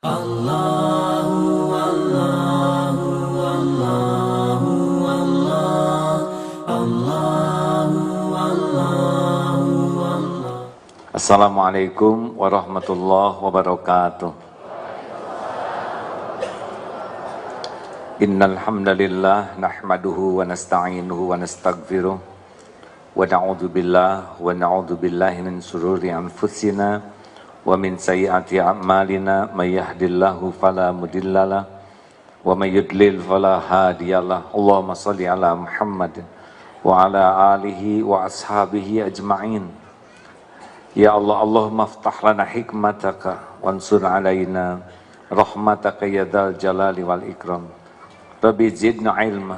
Allahu Allahu Allahu Allah Allahu Allahu Allah. Assalamualaikum warahmatullahi wabarakatuh. Innal hamdalillah nahmaduhu wa nasta'inuhu wa nastaghfiruh wa na'udzu billahi min shururi anfusina wa min sayyiati a'malina may yahdihillahu fala mudhillalah wa may yudlil fala hadiyalah. Allahumma shalli ala Muhammadin wa ala alihi wa ashabihi ajma'in. Ya Allah, Allahumma aftah lana hikmataka wansur alaina rahmataka ya dzal jalali wal ikram. Rabbi zidna ilma.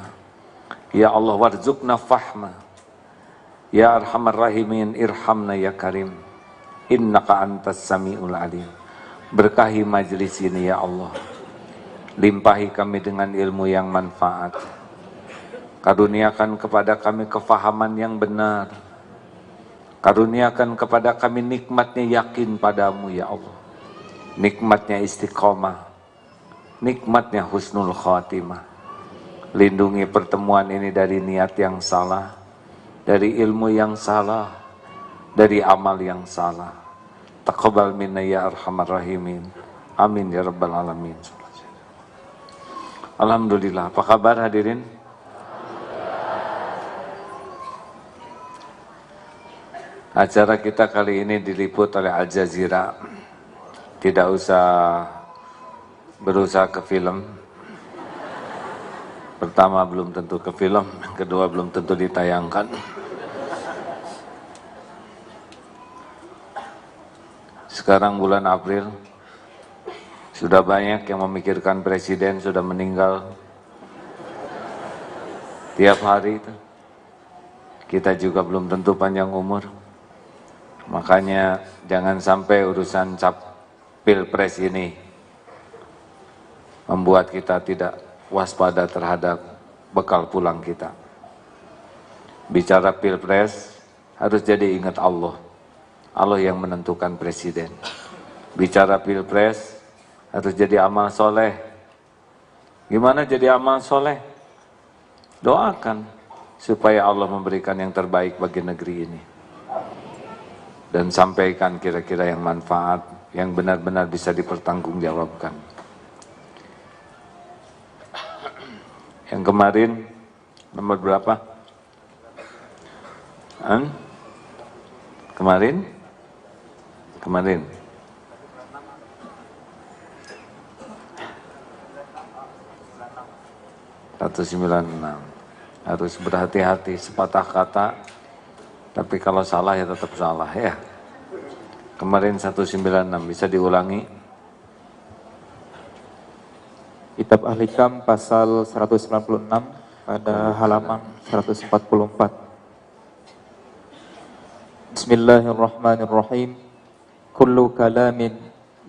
Ya Allah, warzuqna fahma. Ya arhamar rahimin, irhamna ya karim. Innaka antas sami'ul alim. Berkahi majlis ini ya Allah. Limpahi kami dengan ilmu yang manfaat. Karuniakan kepada kami kefahaman yang benar. Karuniakan kepada kami nikmatnya yakin padamu ya Allah. Nikmatnya istiqomah. Nikmatnya husnul khatimah. Lindungi pertemuan ini dari niat yang salah, dari ilmu yang salah, dari amal yang salah. Taqabbal minna ya arhamar rahimin. Amin ya rabbal alamin. Alhamdulillah. Apa kabar hadirin? Acara kita kali ini diliput oleh Al Jazeera. Tidak usah berusaha ke film. Pertama belum tentu ke film, yang kedua belum tentu ditayangkan. Sekarang bulan April, sudah banyak yang memikirkan presiden sudah meninggal. Tiap hari itu, kita juga belum tentu panjang umur. Makanya jangan sampai urusan pilpres ini membuat kita tidak waspada terhadap bekal pulang kita. Bicara pilpres harus jadi ingat Allah. Allah yang menentukan presiden. Bicara pilpres harus jadi amal soleh. Gimana jadi amal soleh? Doakan supaya Allah memberikan yang terbaik bagi negeri ini. Dan sampaikan kira-kira yang manfaat, yang benar-benar bisa dipertanggungjawabkan. Yang kemarin nomor berapa? Kemarin 196. Harus berhati-hati, sepatah kata, tapi kalau salah ya tetap salah ya. Kemarin 196, bisa diulangi? Kitab Al-Hikam pasal 196 pada halaman 144. Bismillahirrahmanirrahim. Kullu kalamin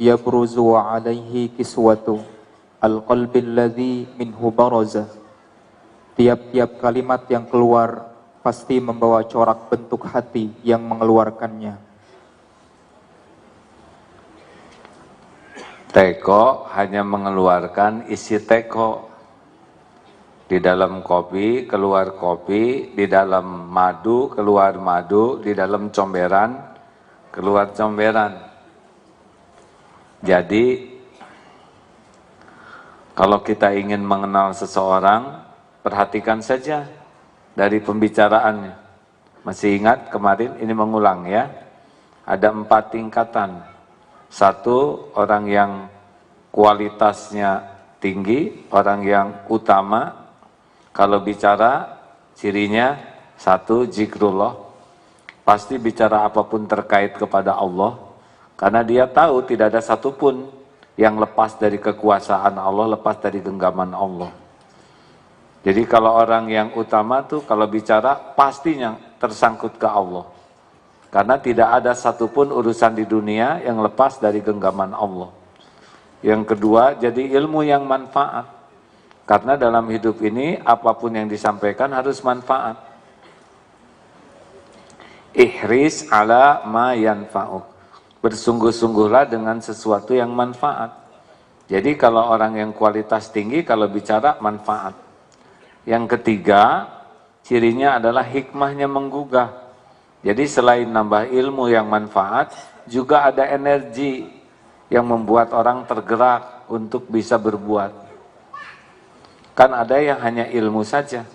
yabruzu alaihi kiswatu al-qalbi alladhi minhu baraza. Tiap-tiap kalimat yang keluar pasti membawa corak bentuk hati yang mengeluarkannya. Teko hanya mengeluarkan isi teko. Di dalam kopi keluar kopi, di dalam madu keluar madu, di dalam comberan keluar comberan. Jadi kalau kita ingin mengenal seseorang, perhatikan saja dari pembicaraannya. Masih ingat kemarin, ini mengulang ya. Ada 4 tingkatan. 1, orang yang kualitasnya tinggi, orang yang utama. Kalau bicara, cirinya 1, zikrullah. Pasti bicara apapun terkait kepada Allah. Karena dia tahu tidak ada satupun yang lepas dari kekuasaan Allah, lepas dari genggaman Allah. Jadi kalau orang yang utama tuh kalau bicara pastinya tersangkut ke Allah. Karena tidak ada satupun urusan di dunia yang lepas dari genggaman Allah. Yang kedua, jadi ilmu yang manfaat. Karena dalam hidup ini, apapun yang disampaikan harus manfaat. Ihris ala ma yanfa'uk. Bersungguh-sungguhlah dengan sesuatu yang manfaat. Jadi kalau orang yang kualitas tinggi, kalau bicara manfaat. Yang ketiga, cirinya adalah hikmahnya menggugah. Jadi selain nambah ilmu yang manfaat, juga ada energi yang membuat orang tergerak untuk bisa berbuat. Kan ada yang hanya ilmu saja,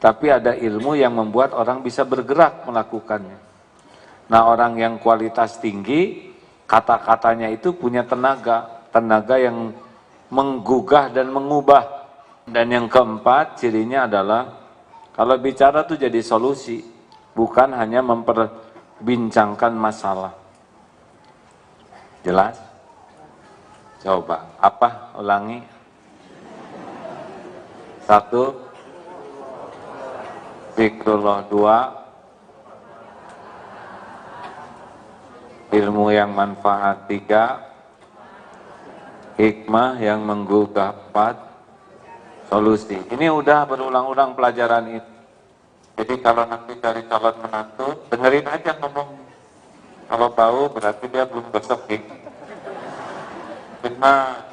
tapi ada ilmu yang membuat orang bisa bergerak melakukannya. Nah, orang yang kualitas tinggi, kata-katanya itu punya tenaga yang menggugah dan mengubah. Dan yang keempat, cirinya adalah kalau bicara tuh jadi solusi, bukan hanya memperbincangkan masalah. Jelas? Coba, apa? Ulangi. 1, zikrullah. 2, ilmu yang manfaat. 3, hikmah yang menggugah. 4, solusi. Ini udah berulang-ulang pelajaran ini. Jadi kalau nanti cari calon menantu, dengerin aja ngomong. Kalau bau berarti dia belum gosok gigi. Karena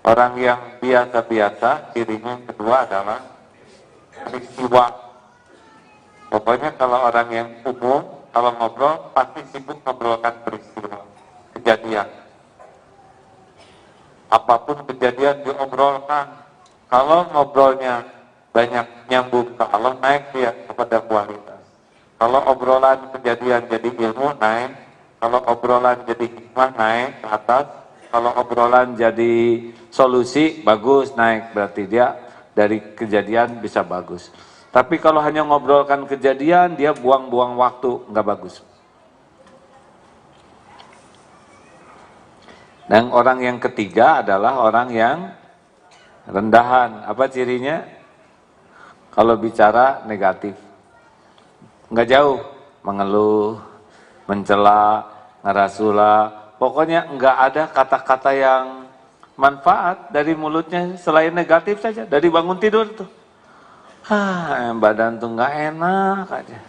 orang yang biasa-biasa, cirinya yang kedua adalah peristiwa. Pokoknya kalau orang yang umum, kalau ngobrol pasti sibuk ngobrolkan peristiwa, kejadian. Apapun kejadian diobrolkan. Kalau ngobrolnya banyak nyambung ke Allah, naik dia kepada kualitas. Kalau obrolan kejadian jadi ilmu, naik. Kalau obrolan jadi hikmah, naik ke atas. Kalau obrolan jadi solusi, bagus, naik. Berarti dia dari kejadian bisa bagus. Tapi kalau hanya ngobrolkan kejadian, dia buang-buang waktu, nggak bagus. Dan orang yang ketiga adalah orang yang rendahan. Apa cirinya? Kalau bicara negatif, nggak jauh, mengeluh, mencela, ngerasula. Pokoknya nggak ada kata-kata yang manfaat dari mulutnya selain negatif saja. Dari bangun tidur tuh, badan tuh nggak enak aja,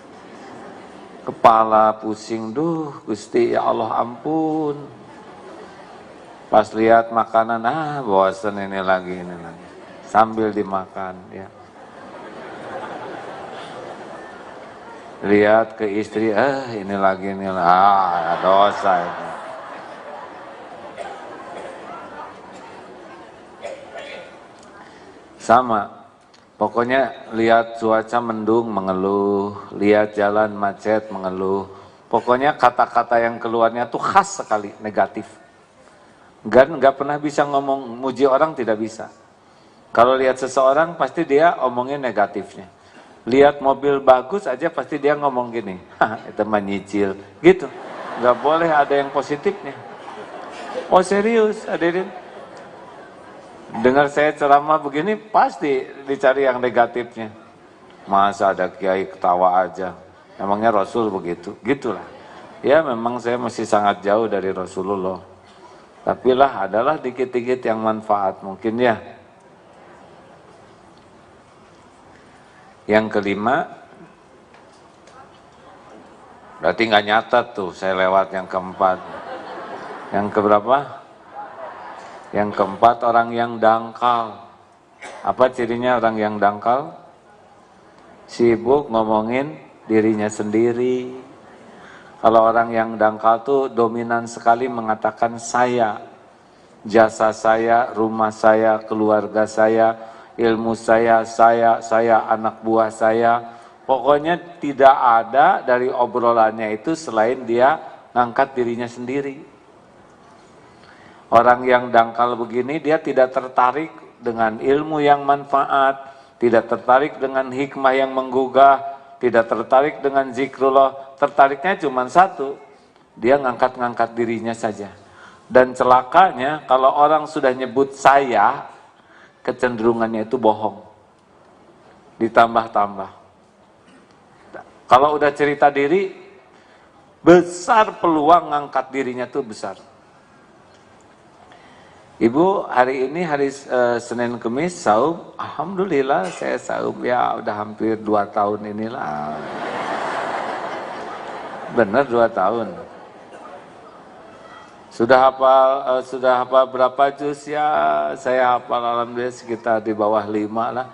kepala pusing, duh Gusti ya Allah ampun. Pas lihat makanan, bosan ini lagi. Sambil dimakan, ya. Lihat ke istri, ini lagi, dosa itu. Sama, pokoknya lihat cuaca mendung, mengeluh. Lihat jalan macet, mengeluh. Pokoknya kata-kata yang keluarnya tuh khas sekali, negatif. Nggak pernah bisa ngomong, muji orang tidak bisa. Kalau lihat seseorang pasti dia omongin negatifnya. Lihat mobil bagus aja pasti dia ngomong gini, itu mah nyicil, gitu. Nggak boleh ada yang positifnya. Oh serius, hadirin. Dengar saya ceramah begini pasti dicari yang negatifnya. Masa ada kiai ketawa aja, emangnya Rasul begitu, gitulah. Ya memang saya masih sangat jauh dari Rasulullah. Tapi lah adalah dikit-dikit yang manfaat mungkin ya. Yang kelima, berarti nggak nyatat tuh, saya lewat yang keempat. Yang keberapa? Yang keempat, orang yang dangkal. Apa cirinya orang yang dangkal? Sibuk ngomongin dirinya sendiri. Kalau orang yang dangkal tuh dominan sekali mengatakan saya, jasa saya, rumah saya, keluarga saya, ilmu saya, anak buah saya. Pokoknya tidak ada dari obrolannya itu selain dia ngangkat dirinya sendiri. Orang yang dangkal begini dia tidak tertarik dengan ilmu yang manfaat, tidak tertarik dengan hikmah yang menggugah, tidak tertarik dengan zikrullah. Tertariknya cuma satu, dia ngangkat-ngangkat dirinya saja. Dan celakanya kalau orang sudah nyebut saya, kecenderungannya itu bohong, ditambah-tambah. Kalau udah cerita diri, besar peluang ngangkat dirinya tuh besar. Ibu hari ini hari Senin Kemis saum, alhamdulillah saya saum ya udah hampir 2 tahun inilah. Benar 2 tahun. Sudah hafal berapa juz ya? Saya hafal alhamdulillah sekitar di bawah 5 lah.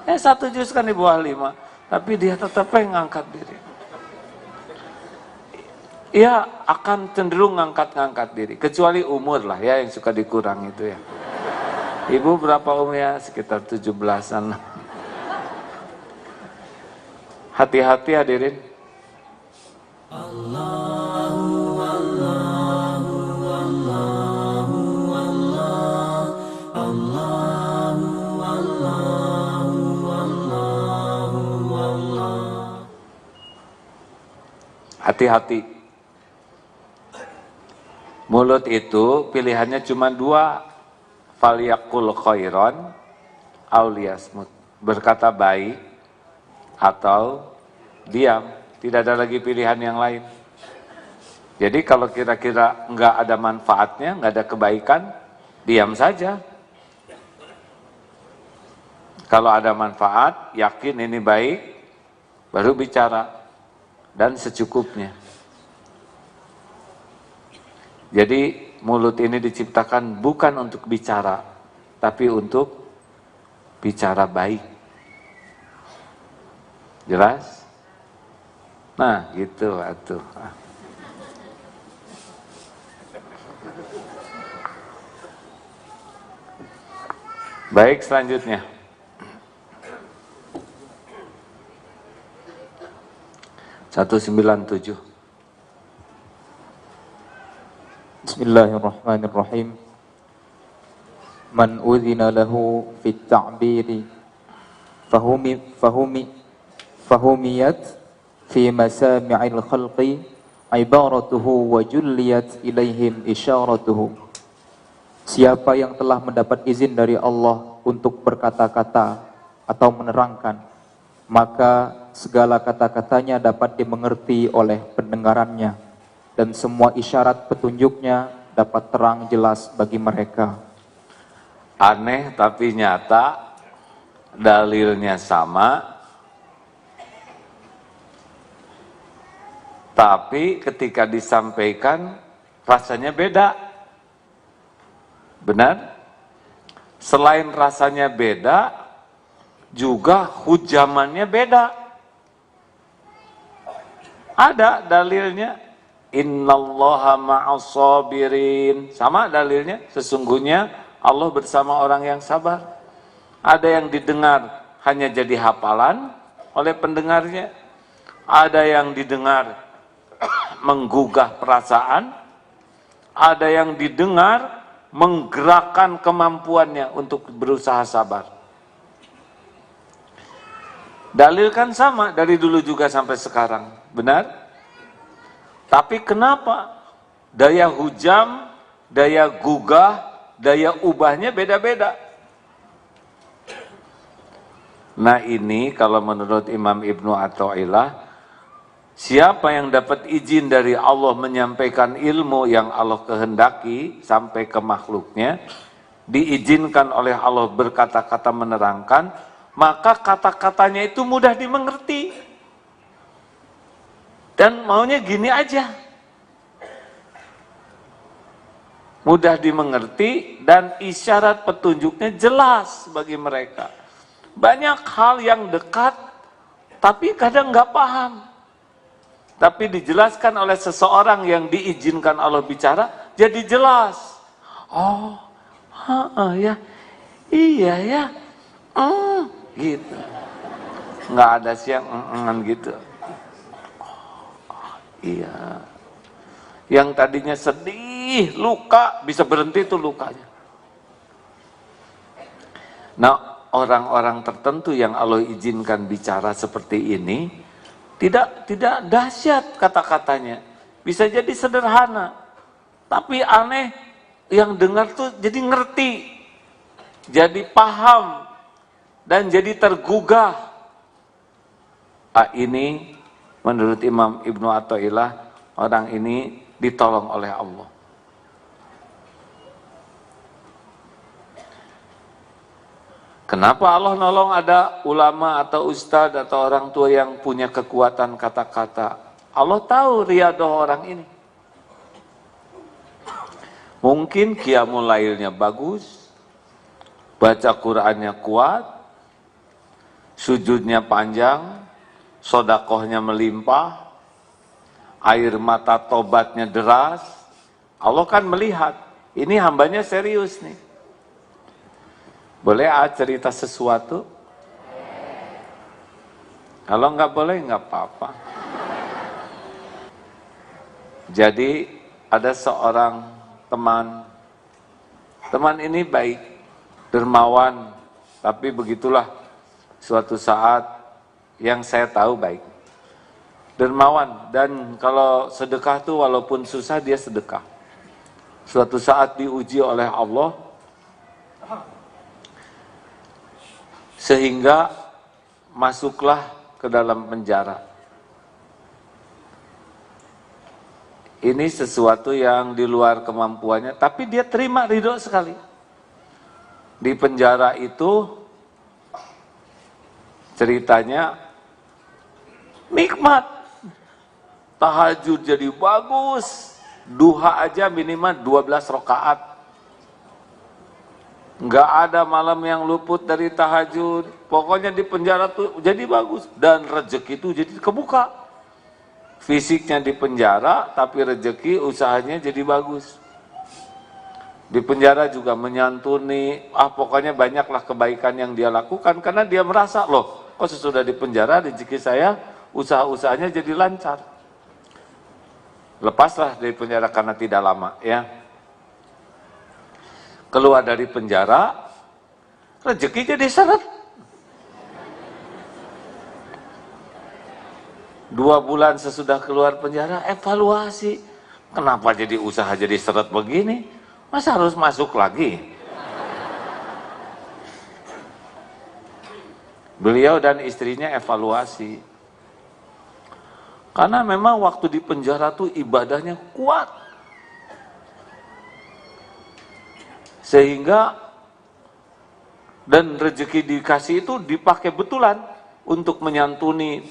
1 juz kan di bawah 5, tapi dia tetap pengen ngangkat diri. Ya akan cenderung ngangkat diri, kecuali umur lah ya yang suka dikurang itu ya. Ibu berapa umurnya? Sekitar 17-an. Hati-hati hadirin. Hati-hati. Mulut itu pilihannya cuma 2. Falyaqul khairan aw liyasmut. Berkata baik atau diam. Tidak ada lagi pilihan yang lain. Jadi kalau kira-kira nggak ada manfaatnya, nggak ada kebaikan, diam saja. Kalau ada manfaat, yakin ini baik, baru bicara. Dan secukupnya. Jadi mulut ini diciptakan bukan untuk bicara, tapi untuk bicara baik. Jelas? Nah, gitu atuh. Baik, selanjutnya. (197) Bismillahirrahmanirrahim. Man udhina lahu fit ta'biri fahumiyat fi masami'il khalqi ibaratuhu wa julliyat ilaihim isyaratuhu. Siapa yang telah mendapat izin dari Allah untuk berkata-kata atau menerangkan, maka segala kata-katanya dapat dimengerti oleh pendengarannya, dan semua isyarat petunjuknya dapat terang jelas bagi mereka. Aneh tapi nyata, dalilnya sama, tapi ketika disampaikan rasanya beda. Benar? Selain rasanya beda, juga hujamannya beda. Ada dalilnya, innallaha ma'as sabirin. Sama dalilnya, sesungguhnya Allah bersama orang yang sabar. Ada yang didengar hanya jadi hafalan oleh pendengarnya. Ada yang didengar menggugah perasaan. Ada yang didengar menggerakkan kemampuannya untuk berusaha sabar. Dalil kan sama dari dulu juga sampai sekarang, benar? Tapi kenapa daya hujam, daya gugah, daya ubahnya beda-beda? Nah ini kalau menurut Imam Ibnu Athaillah, siapa yang dapat izin dari Allah menyampaikan ilmu yang Allah kehendaki sampai ke makhluknya, diizinkan oleh Allah berkata-kata menerangkan, maka kata-katanya itu mudah dimengerti. Dan maunya gini aja. Mudah dimengerti dan isyarat petunjuknya jelas bagi mereka. Banyak hal yang dekat, tapi kadang nggak paham. Tapi dijelaskan oleh seseorang yang diizinkan Allah bicara, jadi jelas. Oh, ya, iya ya, gitu. Nggak ada siang gitu. Iya. Yang tadinya sedih, luka, bisa berhenti tuh lukanya. Nah, orang-orang tertentu yang Allah izinkan bicara seperti ini, tidak dahsyat kata-katanya. Bisa jadi sederhana. Tapi aneh, yang dengar tuh jadi ngerti. Jadi paham. Dan jadi tergugah. Ini menurut Imam Ibnu Athaillah, orang ini ditolong oleh Allah. Kenapa Allah nolong ada ulama atau ustadz atau orang tua yang punya kekuatan kata-kata? Allah tahu riadoh orang ini. Mungkin qiyamul lailnya bagus, baca Qur'annya kuat, sujudnya panjang, sodakohnya melimpah, air mata tobatnya deras. Allah kan melihat, ini hambanya serius nih. Boleh cerita sesuatu? Kalau nggak boleh, nggak apa-apa. Jadi ada seorang teman ini baik, dermawan, tapi begitulah suatu saat yang saya tahu baik. Dermawan, dan kalau sedekah tuh walaupun susah dia sedekah. Suatu saat diuji oleh Allah, sehingga masuklah ke dalam penjara. Ini sesuatu yang di luar kemampuannya, tapi dia terima, ridho sekali. Di penjara itu ceritanya nikmat, tahajud jadi bagus, duha aja minimal 12 rakaat. Nggak ada malam yang luput dari tahajud. Pokoknya di penjara tuh jadi bagus, dan rezeki itu jadi kebuka. Fisiknya di penjara, tapi rezeki usahanya jadi bagus. Di penjara juga menyantuni, pokoknya banyaklah kebaikan yang dia lakukan, karena dia merasa, loh, kok sesudah di penjara rezeki saya, usaha-usahanya jadi lancar. Lepaslah dari penjara karena tidak lama, ya. Keluar dari penjara, rezeki jadi seret. 2 bulan sesudah keluar penjara, evaluasi. Kenapa jadi usaha jadi seret begini? Masa harus masuk lagi? Beliau dan istrinya evaluasi. Karena memang waktu di penjara tuh ibadahnya kuat. Sehingga, dan rezeki dikasih itu dipakai betulan untuk menyantuni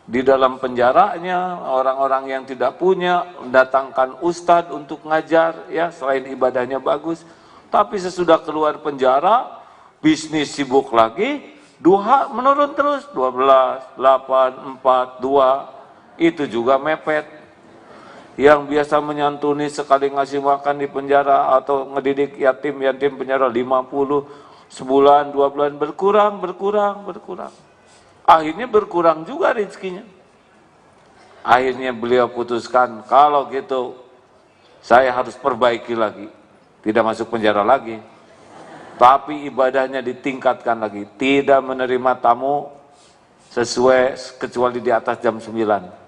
di dalam penjaranya orang-orang yang tidak punya, mendatangkan ustadz untuk ngajar, ya, selain ibadahnya bagus. Tapi sesudah keluar penjara, bisnis sibuk lagi, duha menurun terus, 12, 8, 4, 2, itu juga mepet. Yang biasa menyantuni sekali ngasih makan di penjara atau ngedidik yatim penjara 50, sebulan, 2 bulan berkurang. Akhirnya berkurang juga rezekinya. Akhirnya beliau putuskan, kalau gitu saya harus perbaiki lagi. Tidak masuk penjara lagi, tapi ibadahnya ditingkatkan lagi. Tidak menerima tamu sesuai kecuali di atas jam 9.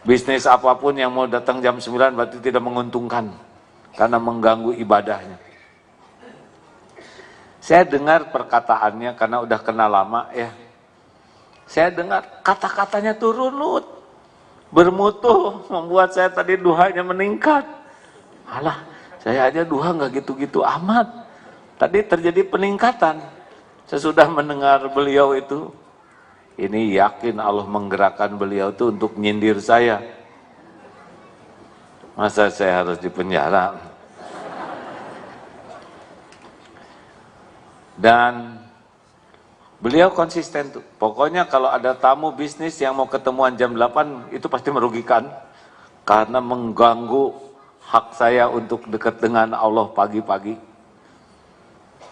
Bisnis apapun yang mau datang jam 9 berarti tidak menguntungkan, karena mengganggu ibadahnya. Saya dengar perkataannya karena udah kenal lama, ya. Saya dengar kata-katanya tuh runut, bermutu, membuat saya tadi duhanya meningkat. Alah, saya aja duha nggak gitu-gitu amat. Tadi terjadi peningkatan sesudah mendengar beliau itu. Ini yakin Allah menggerakkan beliau itu untuk nyindir saya. Masa saya harus di penjara? Dan beliau konsisten tuh. Pokoknya kalau ada tamu bisnis yang mau ketemuan jam 8, itu pasti merugikan. Karena mengganggu hak saya untuk dekat dengan Allah pagi-pagi.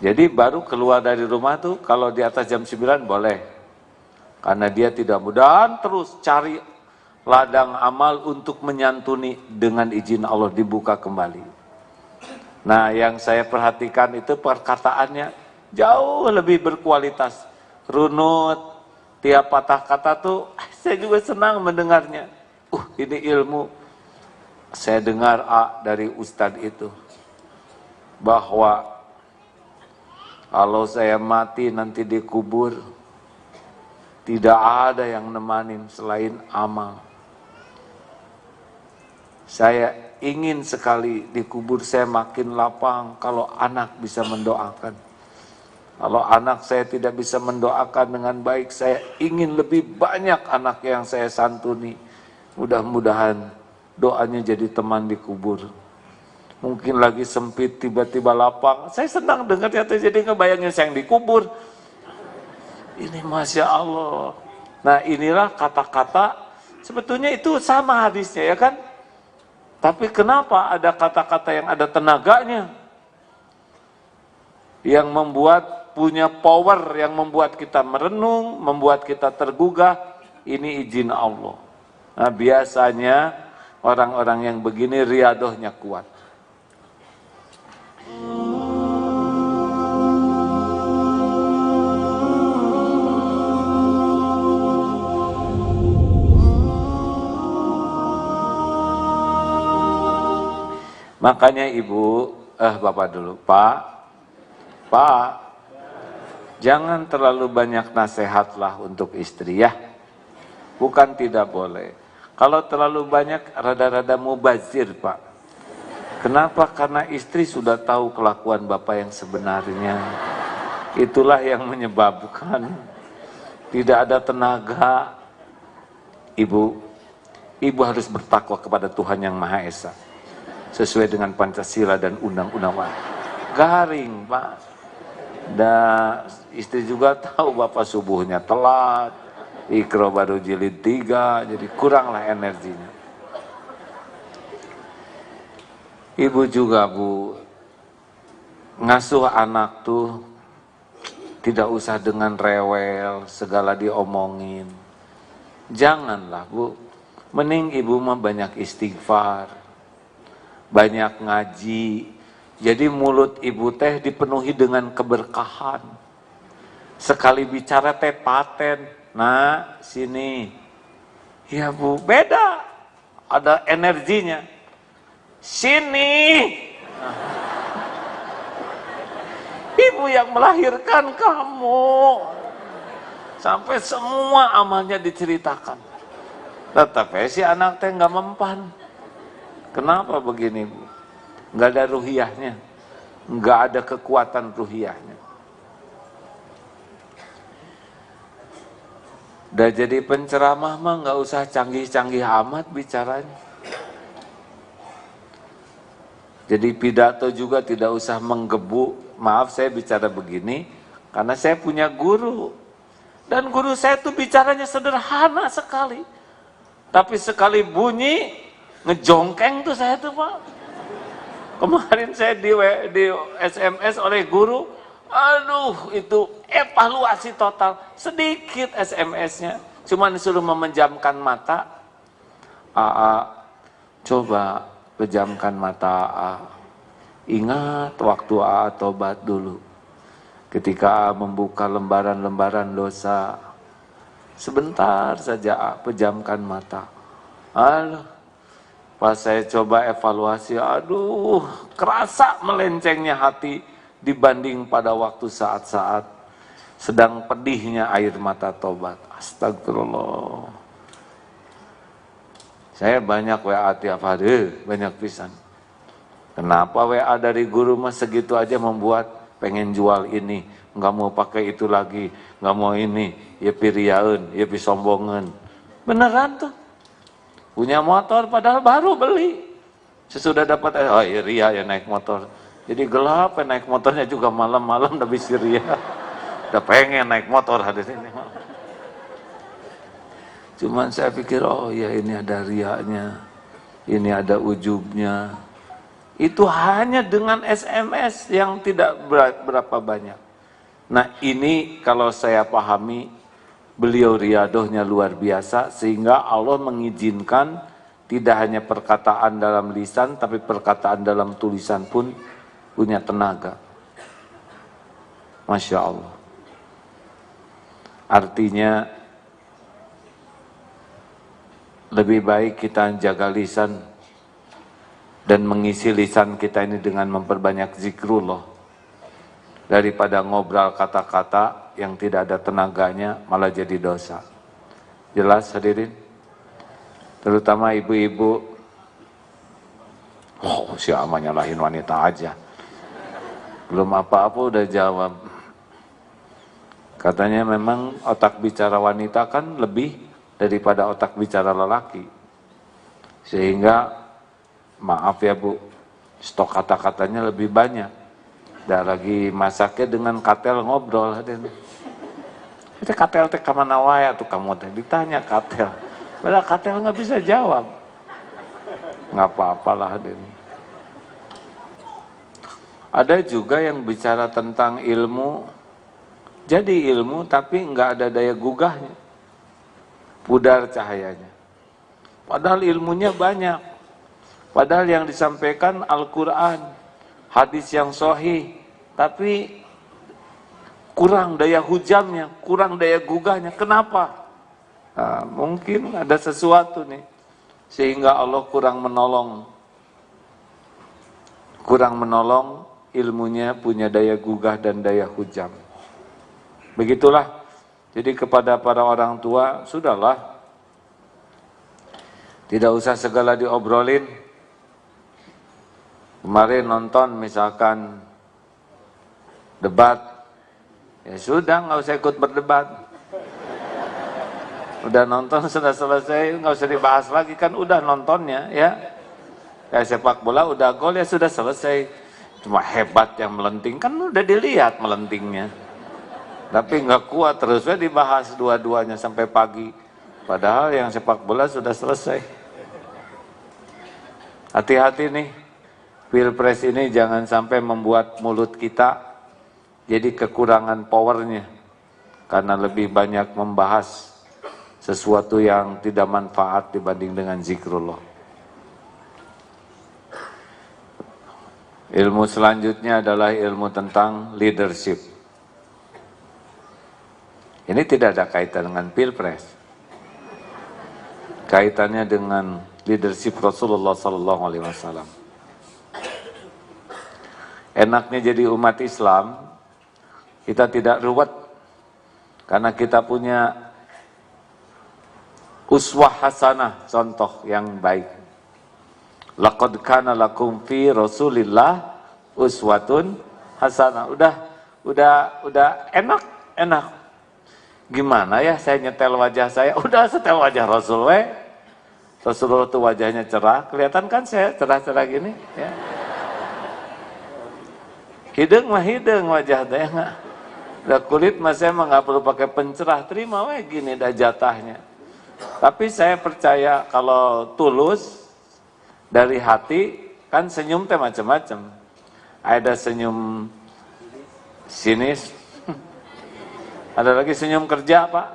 Jadi baru keluar dari rumah tuh, kalau di atas jam 9 boleh. Karena dia tidak mudah, terus cari ladang amal untuk menyantuni, dengan izin Allah dibuka kembali. Nah, yang saya perhatikan itu perkataannya jauh lebih berkualitas, runut, tiap patah kata tuh saya juga senang mendengarnya. Ini ilmu. Saya dengar dari ustadz itu, bahwa kalau saya mati nanti dikubur, tidak ada yang nemanin selain amal. Saya ingin sekali dikubur saya makin lapang kalau anak bisa mendoakan. Kalau anak saya tidak bisa mendoakan dengan baik, saya ingin lebih banyak anak yang saya santuni. Mudah-mudahan doanya jadi teman di kubur. Mungkin lagi sempit, tiba-tiba lapang. Saya senang dengarnya, jadi ngebayangin saya yang dikubur. Ini Masya Allah. Nah inilah kata-kata, sebetulnya itu sama hadisnya ya kan? Tapi kenapa ada kata-kata yang ada tenaganya? Yang membuat punya power, yang membuat kita merenung, membuat kita tergugah, ini izin Allah. Nah biasanya orang-orang yang begini riadohnya kuat. Makanya ibu, bapak dulu, Pak, jangan terlalu banyak nasihatlah untuk istri ya. Bukan tidak boleh. Kalau terlalu banyak rada-rada mubazir Pak. Kenapa? Karena istri sudah tahu kelakuan bapak yang sebenarnya. Itulah yang menyebabkan tidak ada tenaga. Ibu harus bertakwa kepada Tuhan Yang Maha Esa. Sesuai dengan Pancasila dan undang-undang. Garing Pak. Dan istri juga tahu bapak subuhnya telat, Iqra baru jilid 3, jadi kuranglah energinya. Ibu juga Bu, ngasuh anak tuh tidak usah dengan rewel, segala diomongin. Janganlah Bu, mending ibu mah banyak istighfar, banyak ngaji. Jadi mulut ibu teh dipenuhi dengan keberkahan. Sekali bicara teh paten. Nah, sini. Ya Bu, beda. Ada energinya. Sini. Nah. Ibu yang melahirkan kamu. Sampai semua amalnya diceritakan. Tetapi si anak teh nggak mempan. Kenapa begini Bu? Nggak ada ruhiyahnya, nggak ada kekuatan ruhiyahnya. Udah jadi penceramah mah nggak usah canggih-canggih amat bicaranya. Jadi pidato juga tidak usah menggebu. Maaf saya bicara begini, karena saya punya guru. Dan guru saya tuh bicaranya sederhana sekali. Tapi sekali bunyi, ngejongkeng tuh saya tuh Pak. Kemarin saya di SMS oleh guru, aduh itu evaluasi total, sedikit SMS-nya, cuma disuruh memejamkan mata. Coba pejamkan mata Ingat waktu tobat dulu, ketika membuka lembaran-lembaran dosa, sebentar saja pejamkan mata. Aduh, pas saya coba evaluasi, aduh, kerasa melencengnya hati dibanding pada waktu saat-saat sedang pedihnya air mata tobat. Astagfirullah. Saya banyak WA tiap hari, banyak pisan. Kenapa WA dari guru mas segitu aja membuat pengen jual ini, nggak mau pakai itu lagi, nggak mau ini, ya piriaun, ya pisombongan. Beneran tuh. Punya motor padahal baru beli. Sesudah dapat, oh iya ria ya naik motor. Jadi gelap ya naik motornya juga malam-malam udah bisa ria. Udah pengen naik motor hadis ini. Cuman saya pikir, oh ya ini ada riaknya, ini ada ujubnya. Itu hanya dengan SMS yang tidak berapa banyak. Nah ini kalau saya pahami, beliau riadohnya luar biasa, sehingga Allah mengizinkan tidak hanya perkataan dalam lisan, tapi perkataan dalam tulisan pun punya tenaga. Masya Allah. Artinya, lebih baik kita jaga lisan dan mengisi lisan kita ini dengan memperbanyak zikrullah, daripada ngobrol kata-kata yang tidak ada tenaganya malah jadi dosa. Jelas hadirin? Terutama ibu-ibu. Oh, si Ama nyalahin wanita aja. Belum apa-apa udah jawab. Katanya memang otak bicara wanita kan lebih daripada otak bicara lelaki. Sehingga, maaf ya Bu, stok kata-katanya lebih banyak. Dah lagi masaknya dengan katel ngobrol. Itu katel teh kamana wae tuh kamu teh ditanya katel. Padahal katel nggak bisa jawab. Nggak apa-apalah Den. Ada juga yang bicara tentang ilmu, jadi ilmu tapi nggak ada daya gugahnya, pudar cahayanya. Padahal ilmunya banyak, padahal yang disampaikan Al-Quran, hadis yang sahih, tapi kurang daya hujamnya, kurang daya gugahnya. Kenapa? Nah, mungkin ada sesuatu nih, sehingga Allah kurang menolong ilmunya punya daya gugah dan daya hujam. Begitulah. Jadi kepada para orang tua, sudahlah. Tidak usah segala diobrolin. Kemarin nonton misalkan debat, ya sudah nggak usah ikut berdebat. Udah nonton sudah selesai, nggak usah dibahas lagi, kan udah nontonnya ya. Kayak sepak bola udah gol ya sudah selesai. Cuma hebat yang melenting, kan udah dilihat melentingnya. Tapi nggak kuat, terusnya dibahas dua-duanya sampai pagi. Padahal yang sepak bola sudah selesai. Hati-hati nih, Pilpres ini jangan sampai membuat mulut kita jadi kekurangan powernya. Karena lebih banyak membahas sesuatu yang tidak manfaat dibanding dengan zikrullah. Ilmu selanjutnya adalah ilmu tentang leadership. Ini tidak ada kaitan dengan Pilpres. Kaitannya dengan leadership Rasulullah SAW. Enaknya jadi umat Islam, kita tidak ruwet. Karena kita punya uswah hasanah, contoh yang baik. Laqad kana lakum fi Rasulillah uswatun hasanah. Udah enak. Gimana ya saya nyetel wajah saya? Udah setel wajah Rasul we. Rasulullah tuh wajahnya cerah, kelihatan kan saya cerah-cerah gini ya. Hidung mah hidung wajah teh enggak. Udah kulit mah saya mah enggak perlu pakai pencerah, terima we gini dah jatahnya. Tapi saya percaya kalau tulus dari hati, kan senyum teh macam-macam. Ada senyum sinis, ada lagi senyum kerja Pak.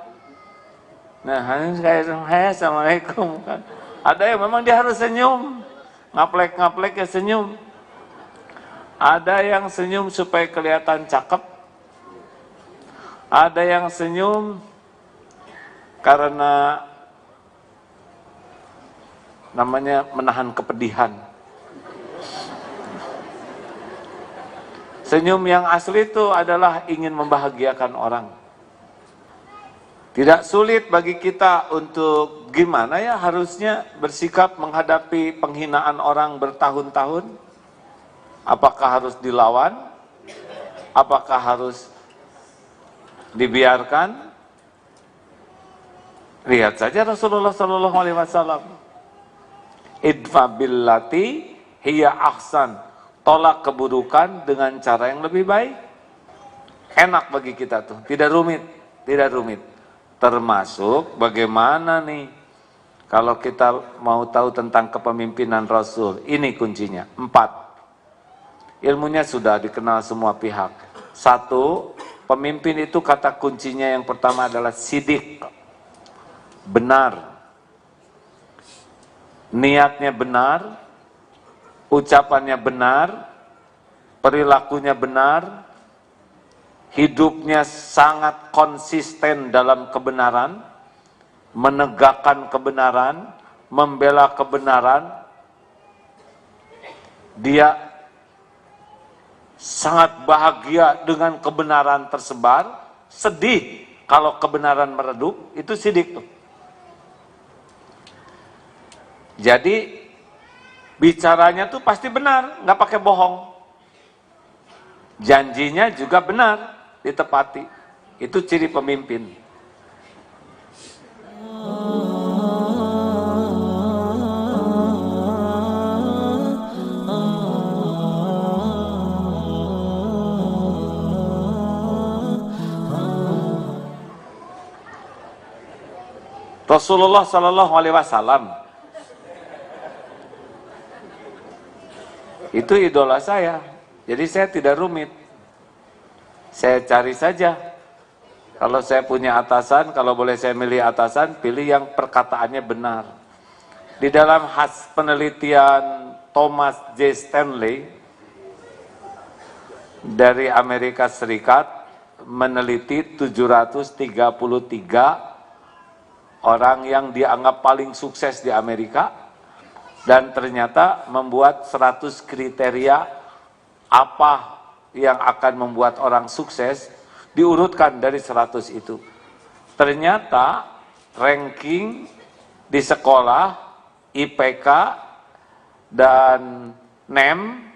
Nah, kayak assalamualaikum kan. Ada yang memang dia harus senyum, ngaplek ya senyum. Ada yang senyum supaya kelihatan cakep. Ada yang senyum karena namanya menahan kepedihan. Senyum yang asli itu adalah ingin membahagiakan orang. Tidak sulit bagi kita untuk gimana ya harusnya bersikap menghadapi penghinaan orang bertahun-tahun. Apakah harus dilawan? Apakah harus dibiarkan? Lihat saja Rasulullah SAW. Idfa billati hiya ahsan. Tolak keburukan dengan cara yang lebih baik. Enak bagi kita tuh, tidak rumit. Termasuk bagaimana nih kalau kita mau tahu tentang kepemimpinan Rasul. Ini kuncinya. 4. Ilmunya sudah dikenal semua pihak. 1, pemimpin itu kata kuncinya yang pertama adalah sidik. Benar. Niatnya benar, ucapannya benar, perilakunya benar, hidupnya sangat konsisten dalam kebenaran, menegakkan kebenaran, membela kebenaran. Dia sangat bahagia dengan kebenaran tersebar, sedih kalau kebenaran meredup, itu sidik tuh. Jadi bicaranya tuh pasti benar, nggak pakai bohong. Janjinya juga benar, ditepati. Itu ciri pemimpin. Rasulullah Shallallahu Alaihi Wasallam itu idola saya. Jadi saya tidak rumit. Saya cari saja. Kalau saya punya atasan, kalau boleh saya milih atasan, pilih yang perkataannya benar. Di dalam penelitian Thomas J. Stanley dari Amerika Serikat meneliti 733 orang yang dianggap paling sukses di Amerika, dan ternyata membuat 100 kriteria apa yang akan membuat orang sukses, diurutkan dari 100 itu. Ternyata ranking di sekolah, IPK, dan NEM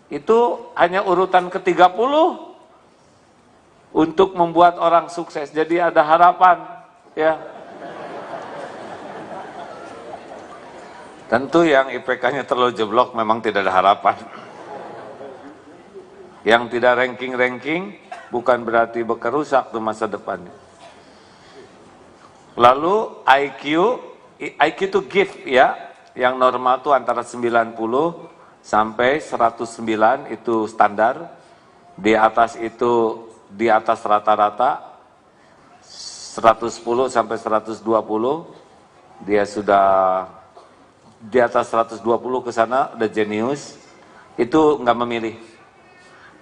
itu hanya urutan ke-30 untuk membuat orang sukses. Jadi ada harapan, ya. Tentu yang IPK-nya terlalu jeblok memang tidak ada harapan. Yang tidak ranking-ranking bukan berarti bekerusak tuh masa depannya. Lalu IQ itu gift ya, yang normal tuh antara 90 sampai 109 itu standar. Di atas itu di atas rata-rata, 110 sampai 120 dia sudah di atas 120 ke sana udah jenius, itu nggak memilih.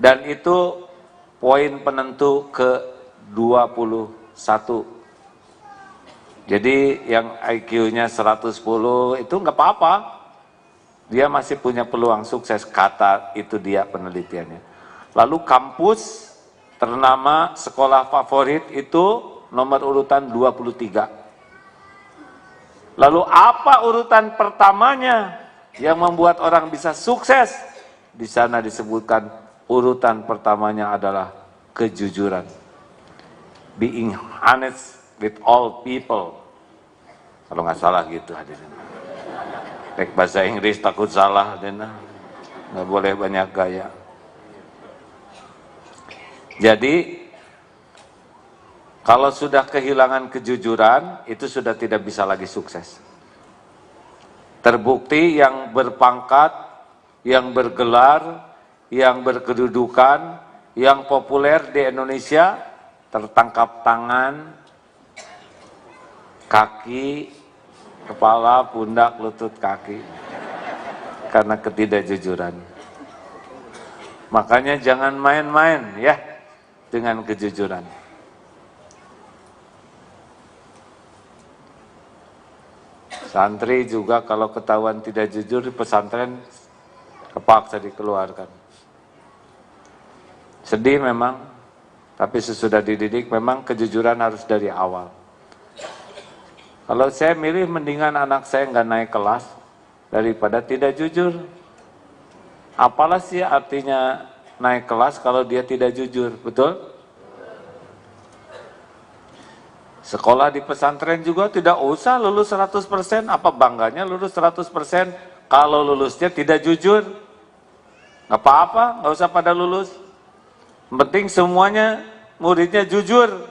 Dan itu poin penentu ke 21. Jadi yang IQ-nya 110 itu nggak apa-apa. Dia masih punya peluang sukses, kata itu dia penelitiannya. Lalu kampus ternama sekolah favorit itu nomor urutan 23. Lalu apa urutan pertamanya yang membuat orang bisa sukses? Di sana disebutkan urutan pertamanya adalah kejujuran. Being honest with all people. Kalau nggak salah gitu hadirin. Tek bahasa Inggris takut salah, nggak boleh banyak gaya. Jadi kalau sudah kehilangan kejujuran, itu sudah tidak bisa lagi sukses. Terbukti yang berpangkat, yang bergelar, yang berkedudukan, yang populer di Indonesia, tertangkap tangan, kaki, kepala, pundak, lutut, kaki, karena ketidakjujuran. Makanya jangan main-main ya dengan kejujuran. Santri juga kalau ketahuan tidak jujur di pesantren kepaksa dikeluarkan. Sedih memang, tapi sesudah dididik memang kejujuran harus dari awal. Kalau saya milih mendingan anak saya nggak naik kelas daripada tidak jujur. Apalah sih artinya naik kelas kalau dia tidak jujur, betul? Sekolah di pesantren juga tidak usah lulus 100%, apa bangganya lulus 100% kalau lulusnya tidak jujur? Nggak apa-apa, nggak usah pada lulus. Yang penting semuanya muridnya jujur.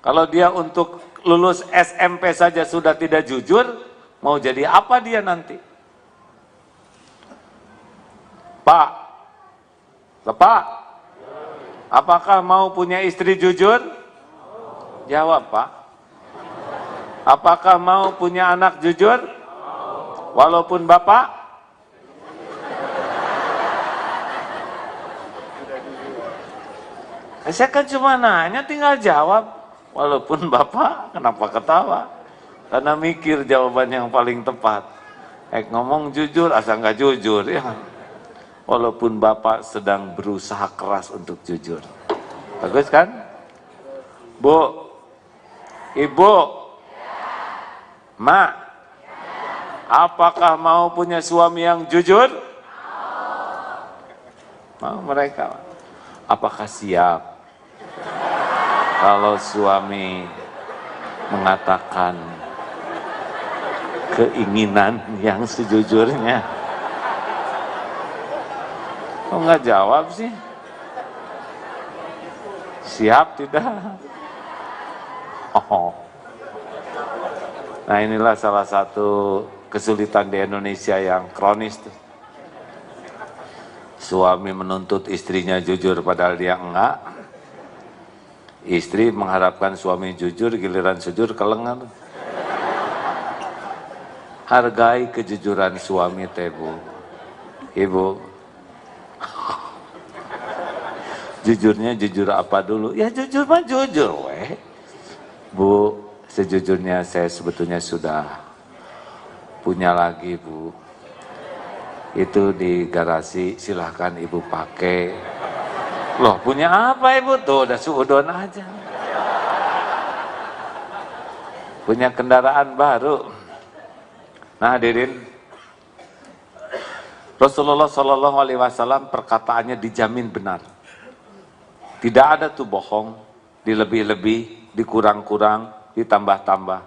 Kalau dia untuk lulus SMP saja sudah tidak jujur, mau jadi apa dia nanti? Pak, Bapak, apakah mau punya istri jujur? Jawab, Pak. Apakah mau punya anak jujur? Walaupun Bapak? Saya kan cuma nanya, tinggal jawab. Walaupun Bapak, kenapa ketawa? Karena mikir jawaban yang paling tepat. Ngomong jujur, asal nggak jujur ya. Walaupun Bapak sedang berusaha keras untuk jujur. Bagus kan? Bu, Ibu, Mak, apakah mau punya suami yang jujur? Mau mereka. Apakah siap kalau suami mengatakan keinginan yang sejujurnya? Kok nggak jawab sih? Siap tidak? Oh. Nah inilah salah satu kesulitan di Indonesia yang kronis tuh. Suami menuntut istrinya jujur padahal dia enggak. Istri mengharapkan suami jujur, giliran jujur kelengan. Hargai kejujuran suami teh, Bu. Ibu. Jujurnya jujur apa dulu? Ya jujur mah jujur, weh. Bu, sejujurnya saya sebetulnya sudah punya lagi, Bu. Itu di garasi, silahkan Ibu pakai. Loh, punya apa Ibu? Tuh, udah suudon aja. Punya kendaraan baru. Nah, hadirin, Rasulullah SAW perkataannya dijamin benar. Tidak ada tuh bohong, dilebih-lebih, dikurang-kurang, ditambah-tambah.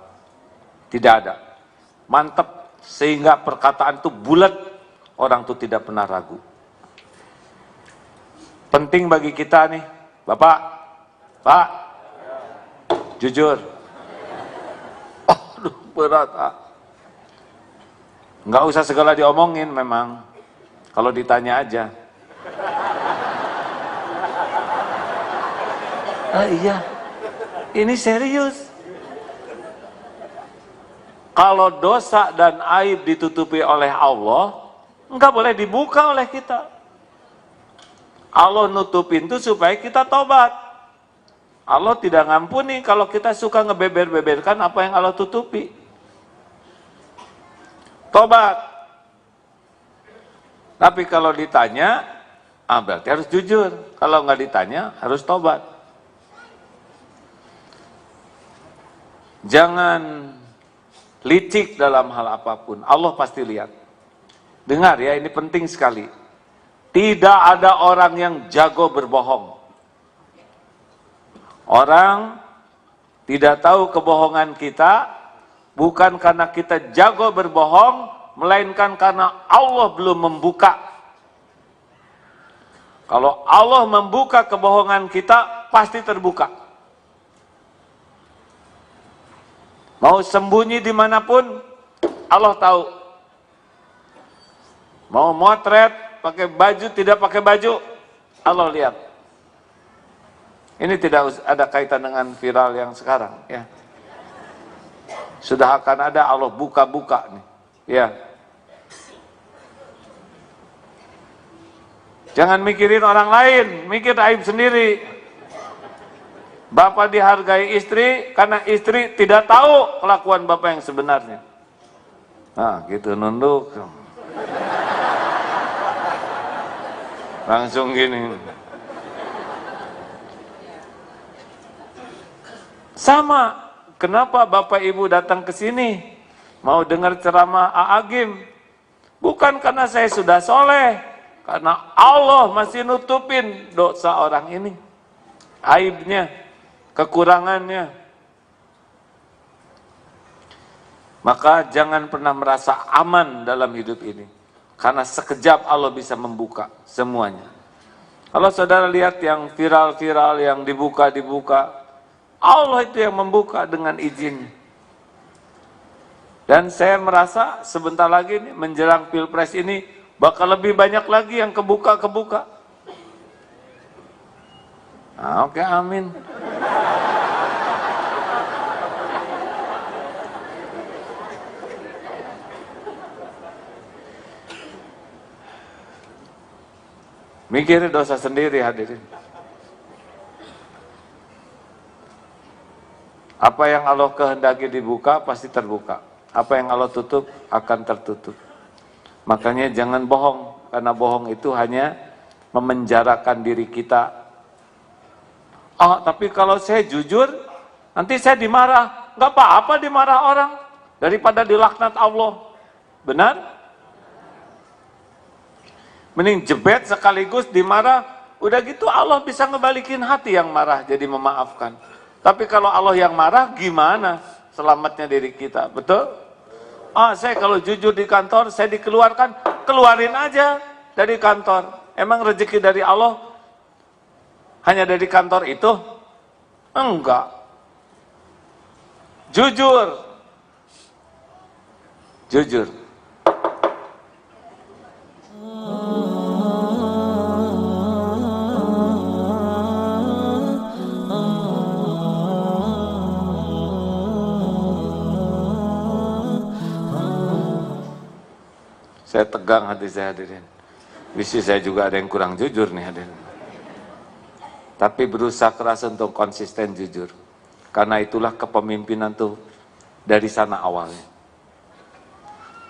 Tidak ada. Mantap, sehingga perkataan itu bulat, orang tuh tidak pernah ragu. Penting bagi kita nih, Bapak, Pak, jujur. Aduh, berat, Pak. Nggak usah segala diomongin memang, kalau ditanya aja. Iya, ini serius. Kalau dosa dan aib ditutupi oleh Allah, nggak boleh dibuka oleh kita. Allah nutupin itu supaya kita tobat. Allah tidak ngampuni kalau kita suka ngebeber-beberkan apa yang Allah tutupi. Tobat. Tapi kalau ditanya, berarti harus jujur. Kalau nggak ditanya, harus tobat. Jangan licik dalam hal apapun. Allah pasti lihat. Dengar ya, ini penting sekali. Tidak ada orang yang jago berbohong. Orang tidak tahu kebohongan kita, bukan karena kita jago berbohong, melainkan karena Allah belum membuka. Kalau Allah membuka kebohongan kita, pasti terbuka. Mau sembunyi dimanapun, Allah tahu. Mau motret, pakai baju, tidak pakai baju, Allah lihat. Ini tidak ada kaitan dengan viral yang sekarang, ya. Sudah akan ada Allah buka-buka nih, ya. Jangan mikirin orang lain, mikir aib sendiri. Bapak dihargai istri karena istri tidak tahu kelakuan bapak yang sebenarnya. Nah, gitu nunduk. Langsung gini. Sama, kenapa Bapak Ibu datang ke sini? Mau dengar ceramah A'agim? Bukan karena saya sudah soleh, karena Allah masih nutupin dosa orang ini. Aibnya, kekurangannya. Maka jangan pernah merasa aman dalam hidup ini. Karena sekejap Allah bisa membuka semuanya. Kalau saudara lihat yang viral-viral, yang dibuka-dibuka, Allah itu yang membuka dengan izin. Dan saya merasa sebentar lagi nih, menjelang Pilpres ini, bakal lebih banyak lagi yang kebuka-kebuka. Nah, oke, amin. Mikirin dosa sendiri, hadirin. Apa yang Allah kehendaki dibuka, pasti terbuka. Apa yang Allah tutup, akan tertutup. Makanya jangan bohong, karena bohong itu hanya memenjarakan diri kita. Tapi kalau saya jujur, nanti saya dimarah. Nggak apa-apa dimarah orang, daripada dilaknat Allah. Benar? Mending jebet sekaligus dimarah, udah gitu Allah bisa ngebalikin hati yang marah jadi memaafkan. Tapi kalau Allah yang marah, gimana selamatnya diri kita? Betul? Saya kalau jujur di kantor, saya dikeluarkan, keluarin aja dari kantor. Emang rezeki dari Allah hanya dari kantor itu? Enggak. Jujur. Jujur. Saya tegang hati saya, hadirin. Bisa saya juga ada yang kurang jujur nih, hadirin. Tapi berusaha keras untuk konsisten jujur. Karena itulah kepemimpinan tuh dari sana awalnya.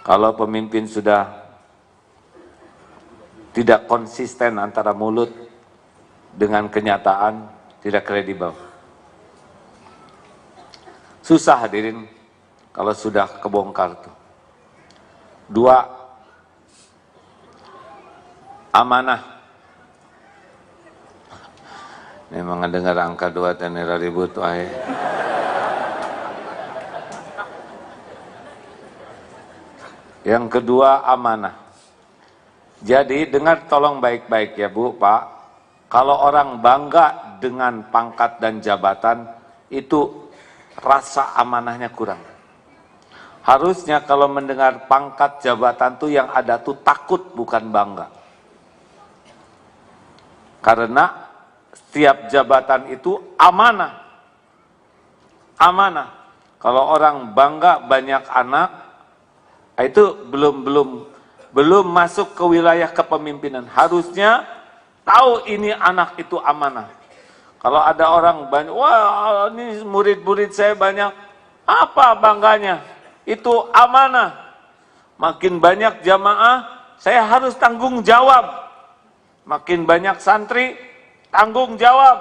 Kalau pemimpin sudah tidak konsisten antara mulut dengan kenyataan, tidak kredibel. Susah, hadirin, kalau sudah kebongkar tuh. 2, amanah. Memang dengar angka 2 dan ribut wae. Yang kedua, amanah. Jadi dengar tolong baik-baik ya Bu, Pak. Kalau orang bangga dengan pangkat dan jabatan, itu rasa amanahnya kurang. Harusnya kalau mendengar pangkat jabatan tuh yang ada tuh takut, bukan bangga. Karena setiap jabatan itu amanah. Amanah. Kalau orang bangga banyak anak, itu belum masuk ke wilayah kepemimpinan. Harusnya tahu ini anak itu amanah. Kalau ada orang banyak, wah ini murid-murid saya banyak, apa bangganya? Itu amanah. Makin banyak jamaah, saya harus tanggung jawab. Makin banyak santri, tanggung jawab.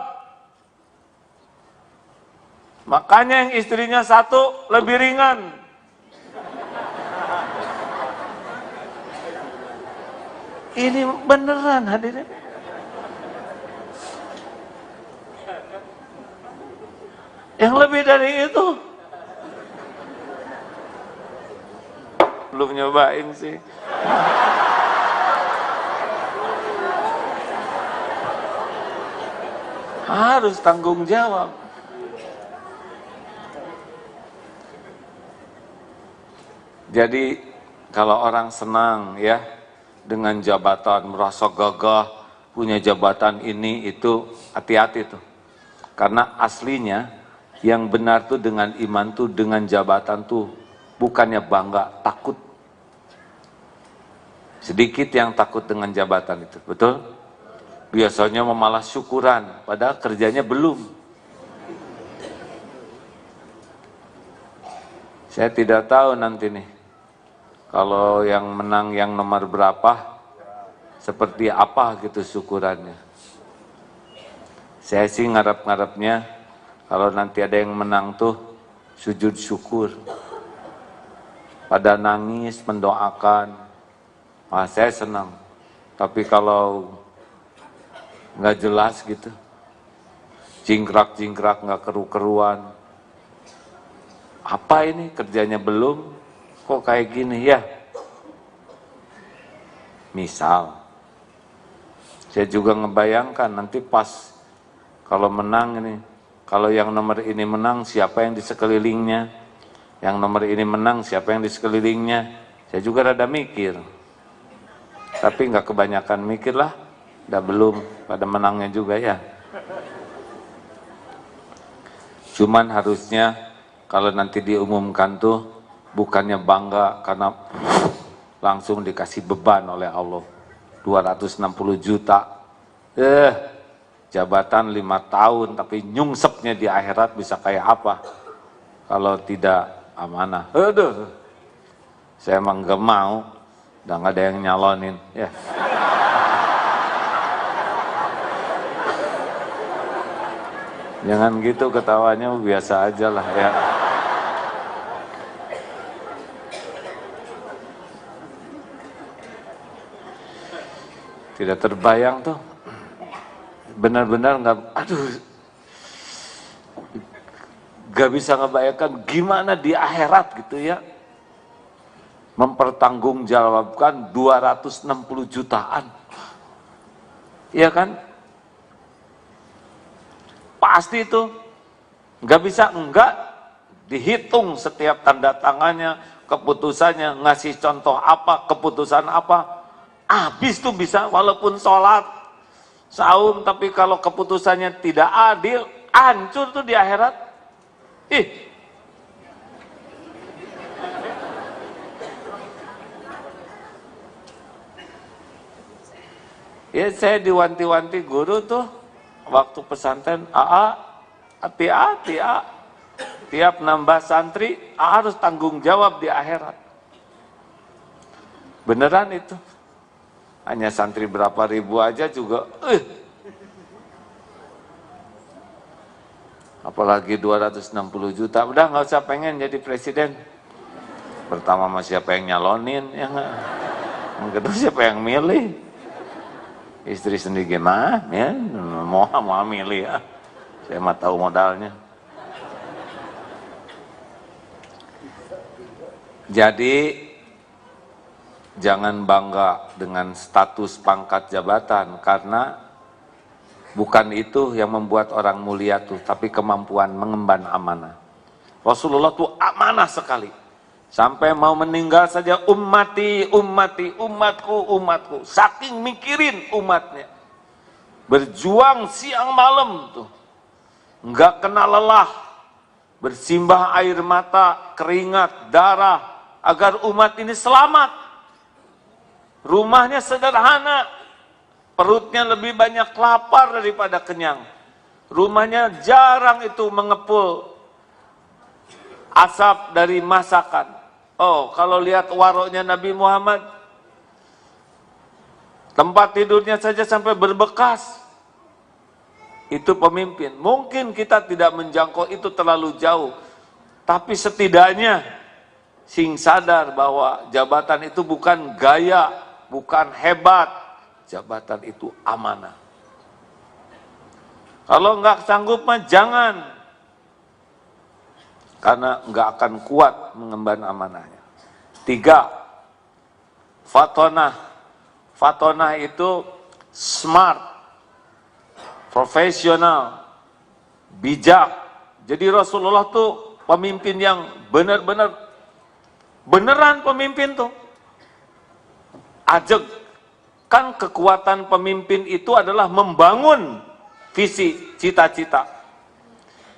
Makanya yang istrinya 1 lebih ringan. Ini beneran, hadirin. Yang lebih dari itu belum nyobain sih. Harus tanggung jawab. Jadi kalau orang senang ya dengan jabatan, merasa gagah punya jabatan ini itu, hati-hati tuh. Karena aslinya yang benar tuh dengan iman tuh, dengan jabatan tuh bukannya bangga, takut. Sedikit yang takut dengan jabatan itu, betul? Biasanya malah syukuran, padahal kerjanya belum. Saya tidak tahu nanti nih, kalau yang menang yang nomor berapa, seperti apa gitu syukurannya. Saya sih ngarep-ngarepnya, kalau nanti ada yang menang tuh, sujud syukur. Pada nangis, mendoakan, saya senang. Tapi kalau nggak jelas gitu, jingkrak-jingkrak, nggak keru-keruan, apa ini kerjanya belum, kok kayak gini ya. Misal, saya juga ngebayangkan nanti pas kalau menang ini, kalau yang nomor ini menang, siapa yang di sekelilingnya, yang nomor ini menang, siapa yang di sekelilingnya. Saya juga rada mikir, tapi nggak kebanyakan mikir lah. Udah belum pada menangnya juga ya. Cuman harusnya kalau nanti diumumkan tuh bukannya bangga karena langsung dikasih beban oleh Allah. 260 juta. Jabatan 5 tahun tapi nyungsepnya di akhirat bisa kayak apa kalau tidak amanah. Aduh. Saya emang gak mau, udah gak ada yang nyalonin ya. Jangan gitu ketawanya, biasa aja lah ya. Tidak terbayang tuh. Benar-benar nggak, gak bisa ngebayangkan gimana di akhirat gitu ya. Mempertanggungjawabkan 260 jutaan. Iya kan? Pasti itu nggak bisa enggak dihitung setiap tanda tangannya, keputusannya, ngasih contoh apa, keputusan apa, habis tuh bisa, walaupun sholat, saum, tapi kalau keputusannya tidak adil, hancur tuh di akhirat. Ya saya diwanti-wanti guru tuh, waktu pesantren, hati-hati, tiap nambah santri, harus tanggung jawab di akhirat. Beneran itu. Hanya santri berapa ribu aja juga, apalagi 260 juta, udah nggak usah pengen jadi presiden. Pertama masih siapa yang nyalonin, ya nggak? Yang kedua siapa yang milih? Istri sendiri gimana, ya? Mau milih ya? Saya mah tahu modalnya. Jadi jangan bangga dengan status pangkat jabatan, karena bukan itu yang membuat orang mulia tuh, tapi kemampuan mengemban amanah. Rasulullah tuh amanah sekali. Sampai mau meninggal saja, ummati, ummati, umatku, umatku. Saking mikirin umatnya. Berjuang siang malam tuh. Enggak kena lelah. Bersimbah air mata, keringat, darah, agar umat ini selamat. Rumahnya sederhana, perutnya lebih banyak lapar daripada kenyang. Rumahnya jarang itu mengepul asap dari masakan. Oh, kalau lihat waroknya Nabi Muhammad, tempat tidurnya saja sampai berbekas. Itu pemimpin. Mungkin kita tidak menjangkau itu terlalu jauh, tapi setidaknya sing sadar bahwa jabatan itu bukan gaya, bukan hebat, jabatan itu amanah. Kalau nggak sanggup mah jangan, karena nggak akan kuat mengemban amanahnya. 3, fatonah. Fatonah itu smart, profesional, bijak. Jadi Rasulullah tuh pemimpin yang beneran pemimpin tuh. Ajeg. Kan kekuatan pemimpin itu adalah membangun visi, cita-cita.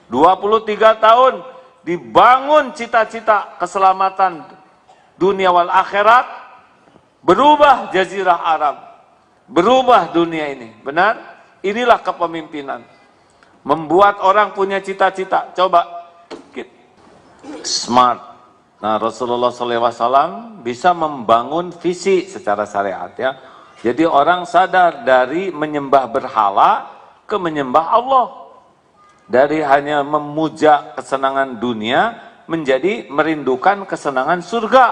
23 tahun dibangun cita-cita keselamatan dunia wal akhirat, berubah jazirah Arab, berubah dunia ini. Benar? Inilah kepemimpinan. Membuat orang punya cita-cita. Coba, smart. Nah, Rasulullah SAW bisa membangun visi secara syariat, ya. Jadi orang sadar dari menyembah berhala ke menyembah Allah. Dari hanya memuja kesenangan dunia menjadi merindukan kesenangan surga.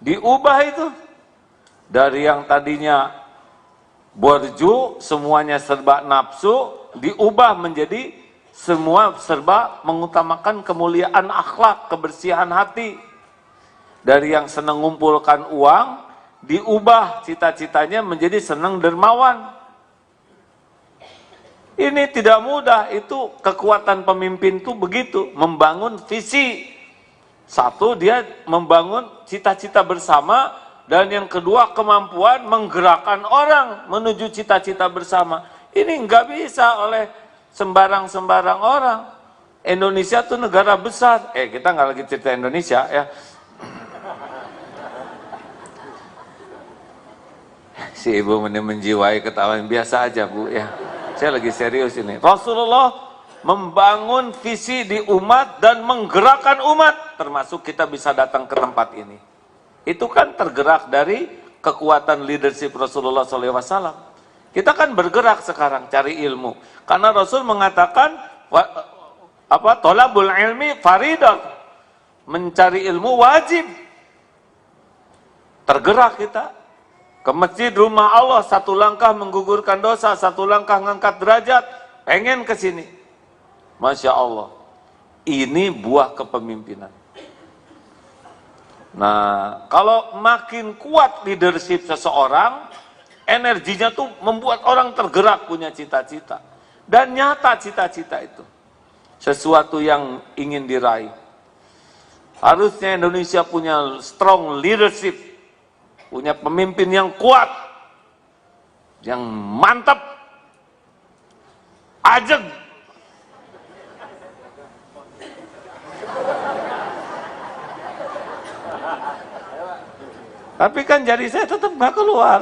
Diubah itu. Dari yang tadinya borju, semuanya serba nafsu, diubah menjadi semua serba mengutamakan kemuliaan akhlak, kebersihan hati. Dari yang senang mengumpulkan uang, diubah cita-citanya menjadi senang dermawan. Ini tidak mudah, itu kekuatan pemimpin itu begitu, membangun visi. Satu, dia membangun cita-cita bersama, dan yang kedua kemampuan menggerakkan orang menuju cita-cita bersama. Ini nggak bisa oleh sembarang-sembarang orang. Indonesia tuh negara besar. Kita nggak lagi cerita Indonesia, ya. Si ibu menjiwai ketahuan, biasa aja bu, ya. Saya lagi serius ini. Rasulullah membangun visi di umat dan menggerakkan umat, termasuk kita bisa datang ke tempat ini. Itu kan tergerak dari kekuatan leadership Rasulullah SAW. Kita kan bergerak sekarang cari ilmu, karena Rasul mengatakan tolabul ilmi faridah, mencari ilmu wajib. Tergerak kita ke masjid rumah Allah, satu langkah menggugurkan dosa, satu langkah ngangkat derajat, pengen ke sini. Masya Allah, ini buah kepemimpinan. Nah, kalau makin kuat leadership seseorang, energinya tuh membuat orang tergerak punya cita-cita. Dan nyata cita-cita itu. Sesuatu yang ingin diraih. Harusnya Indonesia punya strong leadership, punya pemimpin yang kuat, yang mantap, ajeg. Tapi kan jari saya tetap nggak keluar.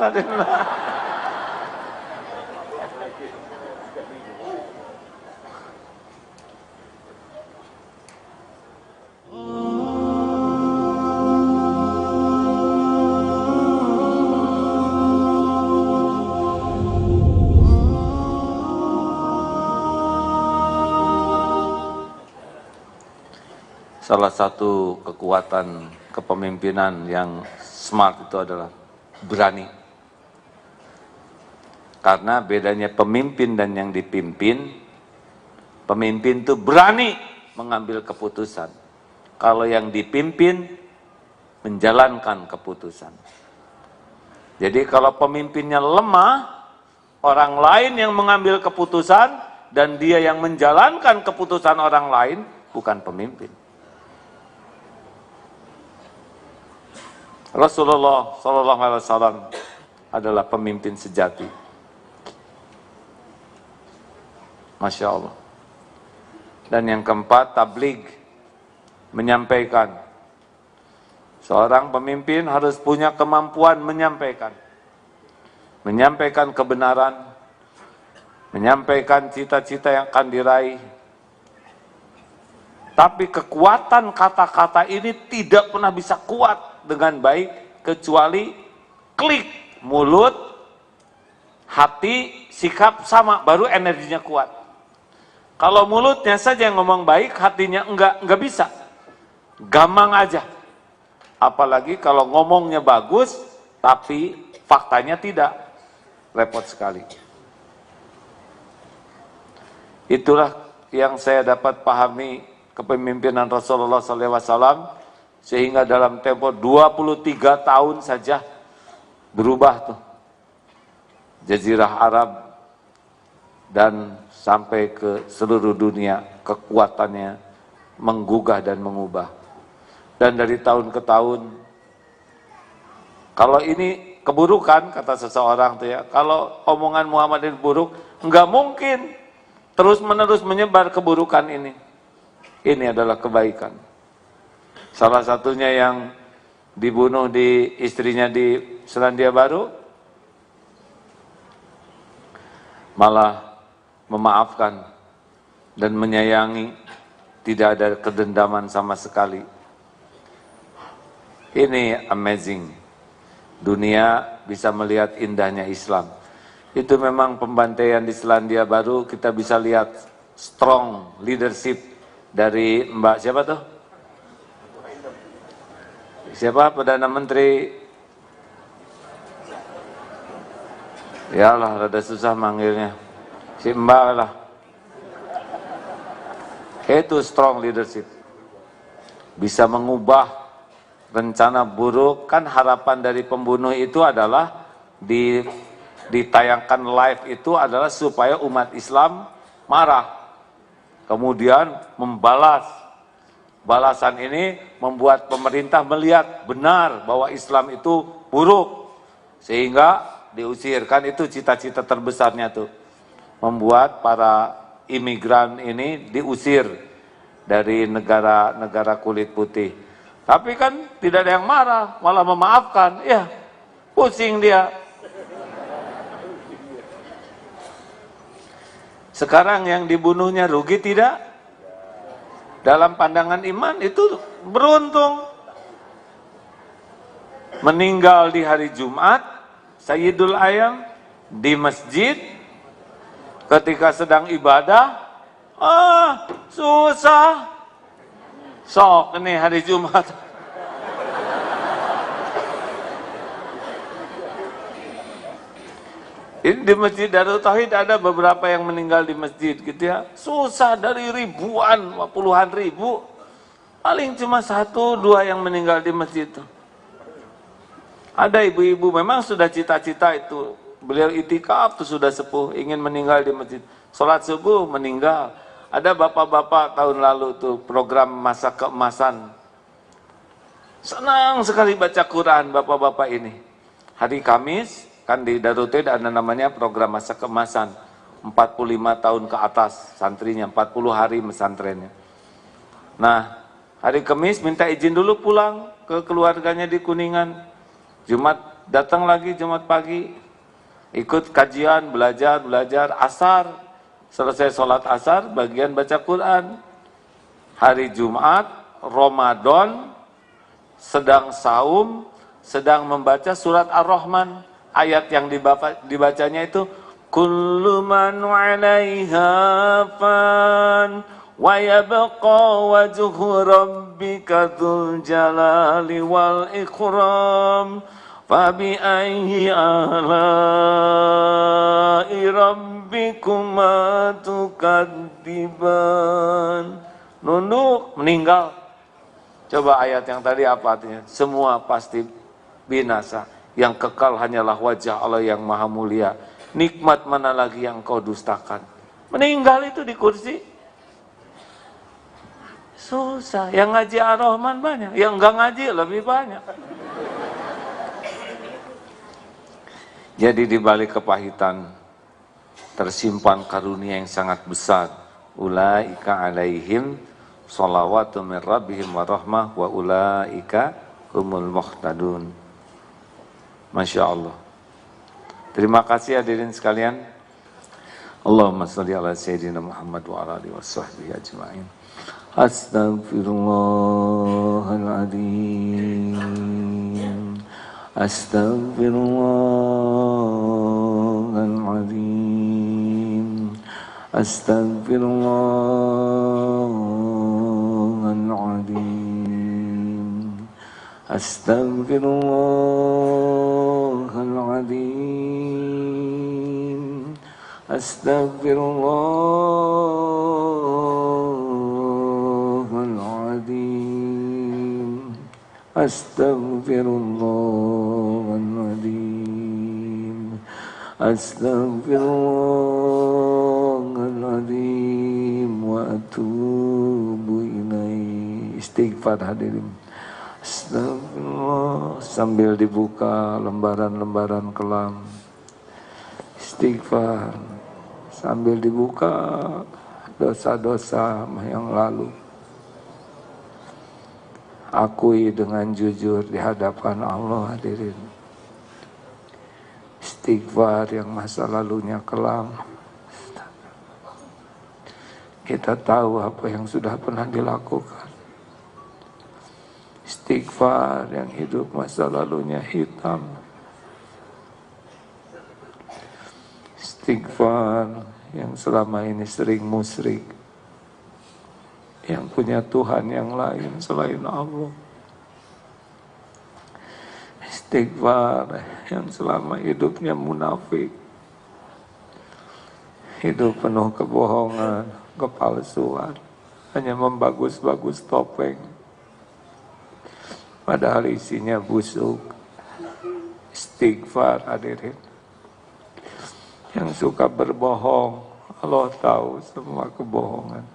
Salah satu kekuatan kepemimpinan yang smart itu adalah berani. Karena bedanya pemimpin dan yang dipimpin, pemimpin itu berani mengambil keputusan. Kalau yang dipimpin, menjalankan keputusan. Jadi kalau pemimpinnya lemah, orang lain yang mengambil keputusan, dan dia yang menjalankan keputusan orang lain, bukan pemimpin. Rasulullah SAW adalah pemimpin sejati. Masya Allah. Dan yang keempat, tabligh, menyampaikan. Seorang pemimpin harus punya kemampuan menyampaikan. Menyampaikan kebenaran, menyampaikan cita-cita yang akan diraih. Tapi kekuatan kata-kata ini tidak pernah bisa kuat dengan baik kecuali klik mulut, hati, sikap sama, baru energinya kuat. Kalau mulutnya saja yang ngomong baik, hatinya enggak bisa. Gampang aja. Apalagi kalau ngomongnya bagus, tapi faktanya tidak. Repot sekali. Itulah yang saya dapat pahami kepemimpinan Rasulullah SAW, sehingga dalam tempo 23 tahun saja berubah tuh Jazirah Arab dan sampai ke seluruh dunia, kekuatannya menggugah dan mengubah. Dan dari tahun ke tahun, kalau ini keburukan, kata seseorang tuh ya, kalau omongan Muhammad ini buruk, enggak mungkin terus-menerus menyebar keburukan ini. Ini adalah kebaikan. Salah satunya yang dibunuh di istrinya di Selandia Baru, malah memaafkan dan menyayangi, tidak ada kedendaman sama sekali. Ini amazing. Dunia bisa melihat indahnya Islam. Itu memang pembantaian di Selandia Baru, kita bisa lihat strong leadership dari Mbak siapa tuh? Siapa Perdana Menteri? Ya Allah, rada susah manggilnya. Si Mbak lah. Itu strong leadership. Bisa mengubah rencana buruk. Kan harapan dari pembunuh itu adalah ditayangkan live itu adalah supaya umat Islam marah. Kemudian membalas. Balasan ini membuat pemerintah melihat benar bahwa Islam itu buruk. Sehingga diusirkan, itu cita-cita terbesarnya tuh. Membuat para imigran ini diusir dari negara-negara kulit putih. Tapi kan tidak ada yang marah, malah memaafkan. Ya, pusing dia. Sekarang yang dibunuhnya rugi tidak? Dalam pandangan iman itu beruntung. Meninggal di hari Jumat, Sayyidul Ayam di masjid ketika sedang ibadah, susah. Sok ini hari Jumat. Ini di Masjid Darut Tauhid ada beberapa yang meninggal di masjid gitu ya. Susah, dari ribuan, puluhan ribu. Paling cuma 1-2 yang meninggal di masjid itu. Ada ibu-ibu memang sudah cita-cita itu. Beliau itikaf tuh sudah sepuh, ingin meninggal di masjid. Sholat subuh meninggal. Ada bapak-bapak tahun lalu tuh program masa keemasan. Senang sekali baca Quran bapak-bapak ini. Hari Kamis, kan di Darut Tauhid ada namanya program masa kemasan. 45 tahun ke atas santrinya, 40 hari mesantrennya. Nah, hari Kamis minta izin dulu pulang ke keluarganya di Kuningan. Jumat datang lagi, Jumat pagi. Ikut kajian, belajar, asar. Selesai sholat asar, bagian baca Quran. Hari Jumat, Ramadan, sedang saum, sedang membaca surat Ar-Rahman. Ayat yang dibacanya itu, kullu man 'alaiha fan wa yabqa wajhu rabbika dzul jalali wal ikram fabi ayyi ala'i rabbikuma tukadziban. Nunduk, meninggal. Coba ayat yang tadi apa artinya? Semua pasti binasa. Yang kekal hanyalah wajah Allah yang maha mulia. Nikmat mana lagi yang kau dustakan? Meninggal itu di kursi. Susah. Yang ngaji Ar-Rahman banyak. Yang enggak ngaji lebih banyak. Jadi di balik kepahitan tersimpan karunia yang sangat besar. Ulaika alaihim sholawatu min rabbihim wa rahmah wa ulaika humul muhtadun. Masya Allah. Terima kasih hadirin sekalian. Allahumma sholli ala sayyidina Muhammad wa ala alihi washabbihi ajma'in. Astaghfirullahaladzim. Astaghfirullahaladzim. Astaghfirullahaladzim. Astaghfirullahaladzim. Astaghfirullahaladzim. Astaghfirullahaladzim. Astaghfirullahaladzim wa atubu ilaih. Istighfar hadirin. Astagfirullah. Sambil dibuka lembaran-lembaran kelam. Istighfar. Sambil dibuka dosa-dosa yang lalu. Akui dengan jujur di hadapan Allah hadirin. Istighfar yang masa lalunya kelam. Kita tahu apa yang sudah pernah dilakukan. Istighfar yang hidup masa lalunya hitam. Istighfar yang selama ini sering musyrik, yang punya Tuhan yang lain selain Allah. Istighfar yang selama hidupnya munafik, hidup penuh kebohongan, kepalsuan, hanya membagus-bagus topeng, padahal isinya busuk. Istighfar hadirin. Yang suka berbohong, Allah tahu semua kebohongan.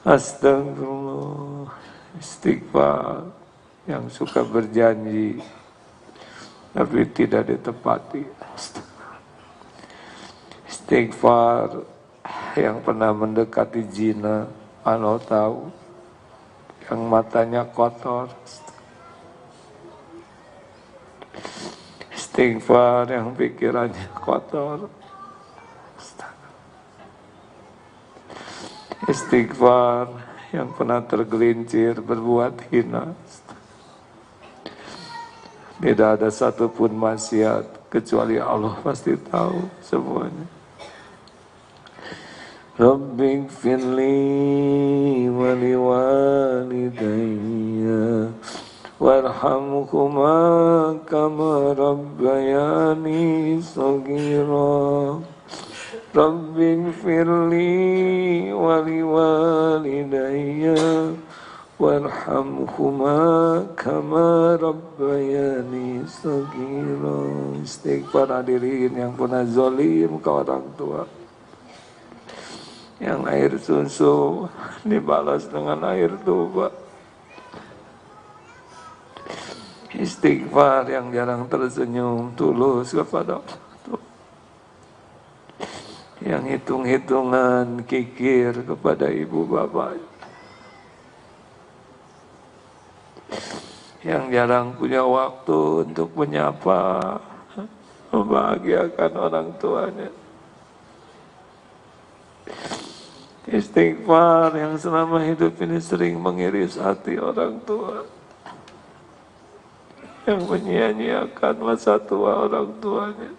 Astagfirullah. Istighfar. Yang suka berjanji tapi tidak ditepati. Istighfar. Yang pernah mendekati zina, Allah tahu. Yang matanya kotor. Istighfar yang pikirannya kotor. Istighfar yang pernah tergelincir berbuat hina. Tidak ada satupun maksiat kecuali Allah pasti tahu semuanya. Rabbighfirli wa liwalidayya warhamhuma kama rabbayani shaghira. Rabbighfirli wa liwalidayya warhamhuma kama rabbayani shaghira. Istighfar hadirin yang pernah zalim ke orang tua, yang air susu dibalas dengan air tuba. Istighfar yang jarang tersenyum tulus kepada Allah. Yang hitung-hitungan kikir kepada ibu bapak, yang jarang punya waktu untuk menyapa, membahagiakan orang tuanya. Istighfar yang selama hidup ini sering mengiris hati orang tua, yang menyia-nyiakan masa tua orang tuanya.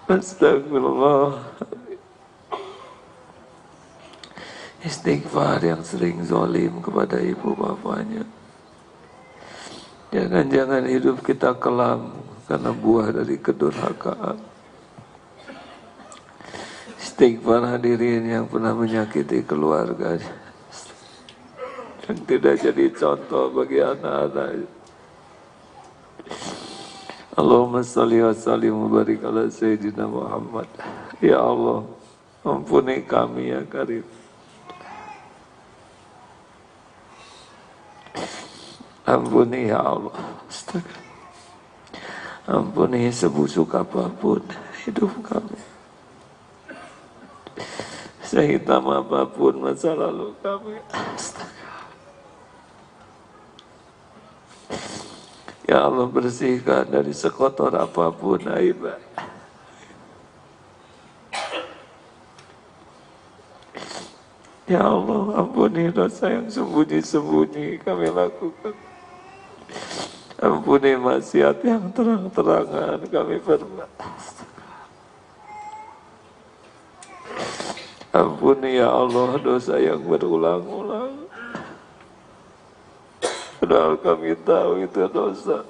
Astagfirullah. Istighfar yang sering zalim kepada ibu bapaknya. Jangan-jangan hidup kita kelam karena buah dari kedurhakaan. Istighfar hadirin yang pernah menyakiti keluarganya, yang tidak jadi contoh bagi anak-anak. Allahumma salli wa sallim wa barik ala Sayyidina Muhammad. Ya Allah, ampuni kami ya Karim. Ampuni ya Allah. Astaga. Ampuni sebusuk apapun hidup kami, sehitam apapun masa lalu kami. Astaga. Ya Allah, bersihkan dari sekotor apapun aib. Ya Allah, ampuni dosa yang sembunyi-sembunyi kami lakukan. Ampuni maksiat yang terang-terangan kami perbuat. Ampuni ya Allah dosa yang berulang-ulang, padahal kami tahu itu dosa.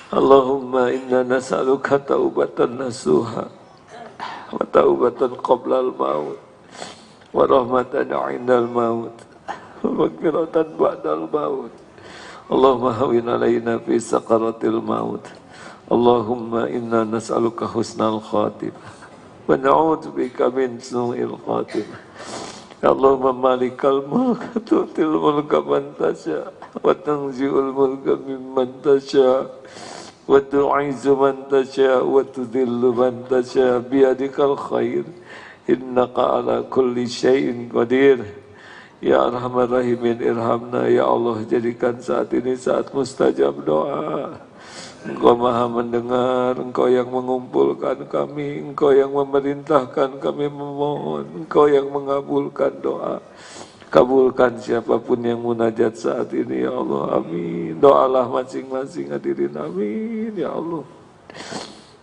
Allahumma inna nas'aluka taubatan nasuha wa taubatan qabla al-maut wa rahmatan 'indal maut wa maghfiratan ba'dal maut. Allahumma hawwin 'alaina fi sakaratil maut. Allahumma inna nas'aluka husnal khatimah wa na'udzubika min su'il khatimah. Ya Allahumma malikal mulk tu'til mulka man tasya wa tanzi'ul mulka mimman tasya wa tu'izzu man tasya wa tudhillu man tasya biyadikal khair innaka ala kulli syai'in qadir. Ya Arhamar Rahimin, irhamna ya Allah, jadikan saat ini saat mustajab doa. Engkau maha mendengar, Engkau yang mengumpulkan kami, Engkau yang memerintahkan kami memohon, Engkau yang mengabulkan doa. Kabulkan siapapun yang munajat saat ini ya Allah, amin. Doalah masing-masing hadirin, amin ya Allah.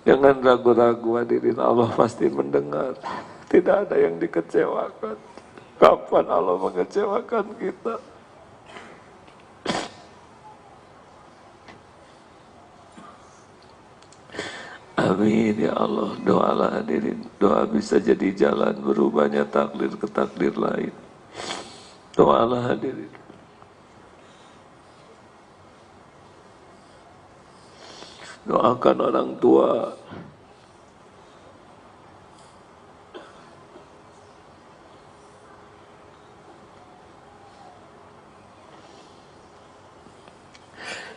Jangan ragu-ragu hadirin, Allah pasti mendengar. Tidak ada yang dikecewakan. Kapan Allah mengecewakan kita? Amin ya Allah. Doalah hadirin. Doa bisa jadi jalan berubahnya takdir ke takdir lain. Doalah hadirin. Doakan orang tua.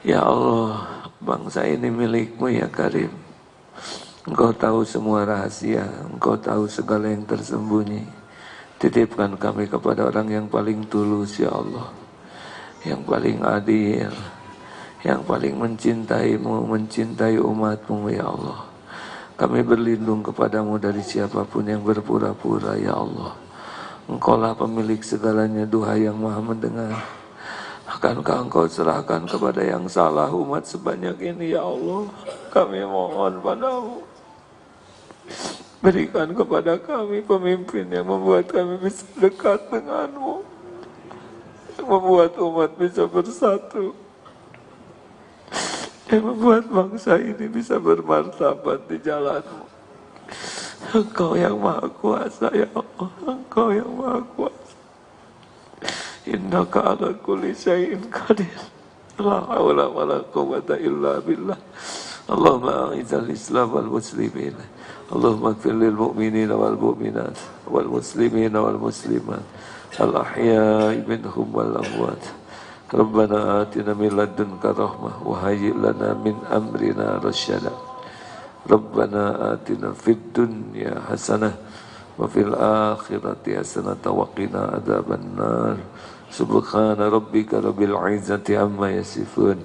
Ya Allah, bangsa ini milik-Mu ya Karim. Engkau tahu semua rahasia, Engkau tahu segala yang tersembunyi. Titipkan kami kepada orang yang paling tulus ya Allah, yang paling adil, yang paling mencintai-Mu, mencintai umat-Mu ya Allah. Kami berlindung kepadamu dari siapapun yang berpura-pura ya Allah. Engkaulah pemilik segalanya, duhai yang maha mendengar. Akankah Engkau serahkan kepada yang salah umat sebanyak ini ya Allah? Kami mohon padamu, berikan kepada kami pemimpin yang membuat kami bisa dekat denganmu, yang membuat umat bisa bersatu, yang membuat bangsa ini bisa bermartabat di jalanmu. Engkau yang maha kuasa ya Allah, Engkau yang maha kuasa. Innaka ala kulli syai'in qadir. La haula wa la quwwata illa billah. Allahumma a'izal Islam wal muslimin. Allahumma ighfir lil mu'minina wal mu'minat wal muslimina wal muslimat al ahya'i minhum wal amwat. Rabbana atina min ladunka rahmah wa hayyi' lana min amrina rasyada. Rabbana atina fid dunya hasanah wa fil akhirati hasanah wa qina adzabannar. Subhana rabbika rabbil izzati amma yasifun.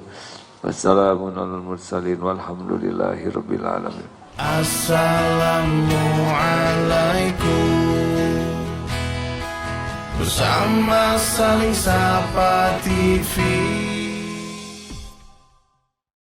Wassalamun alal mursalin walhamdulillahi rabbil alamin. Assalamualaikum. Bersama Saling Sapa TV.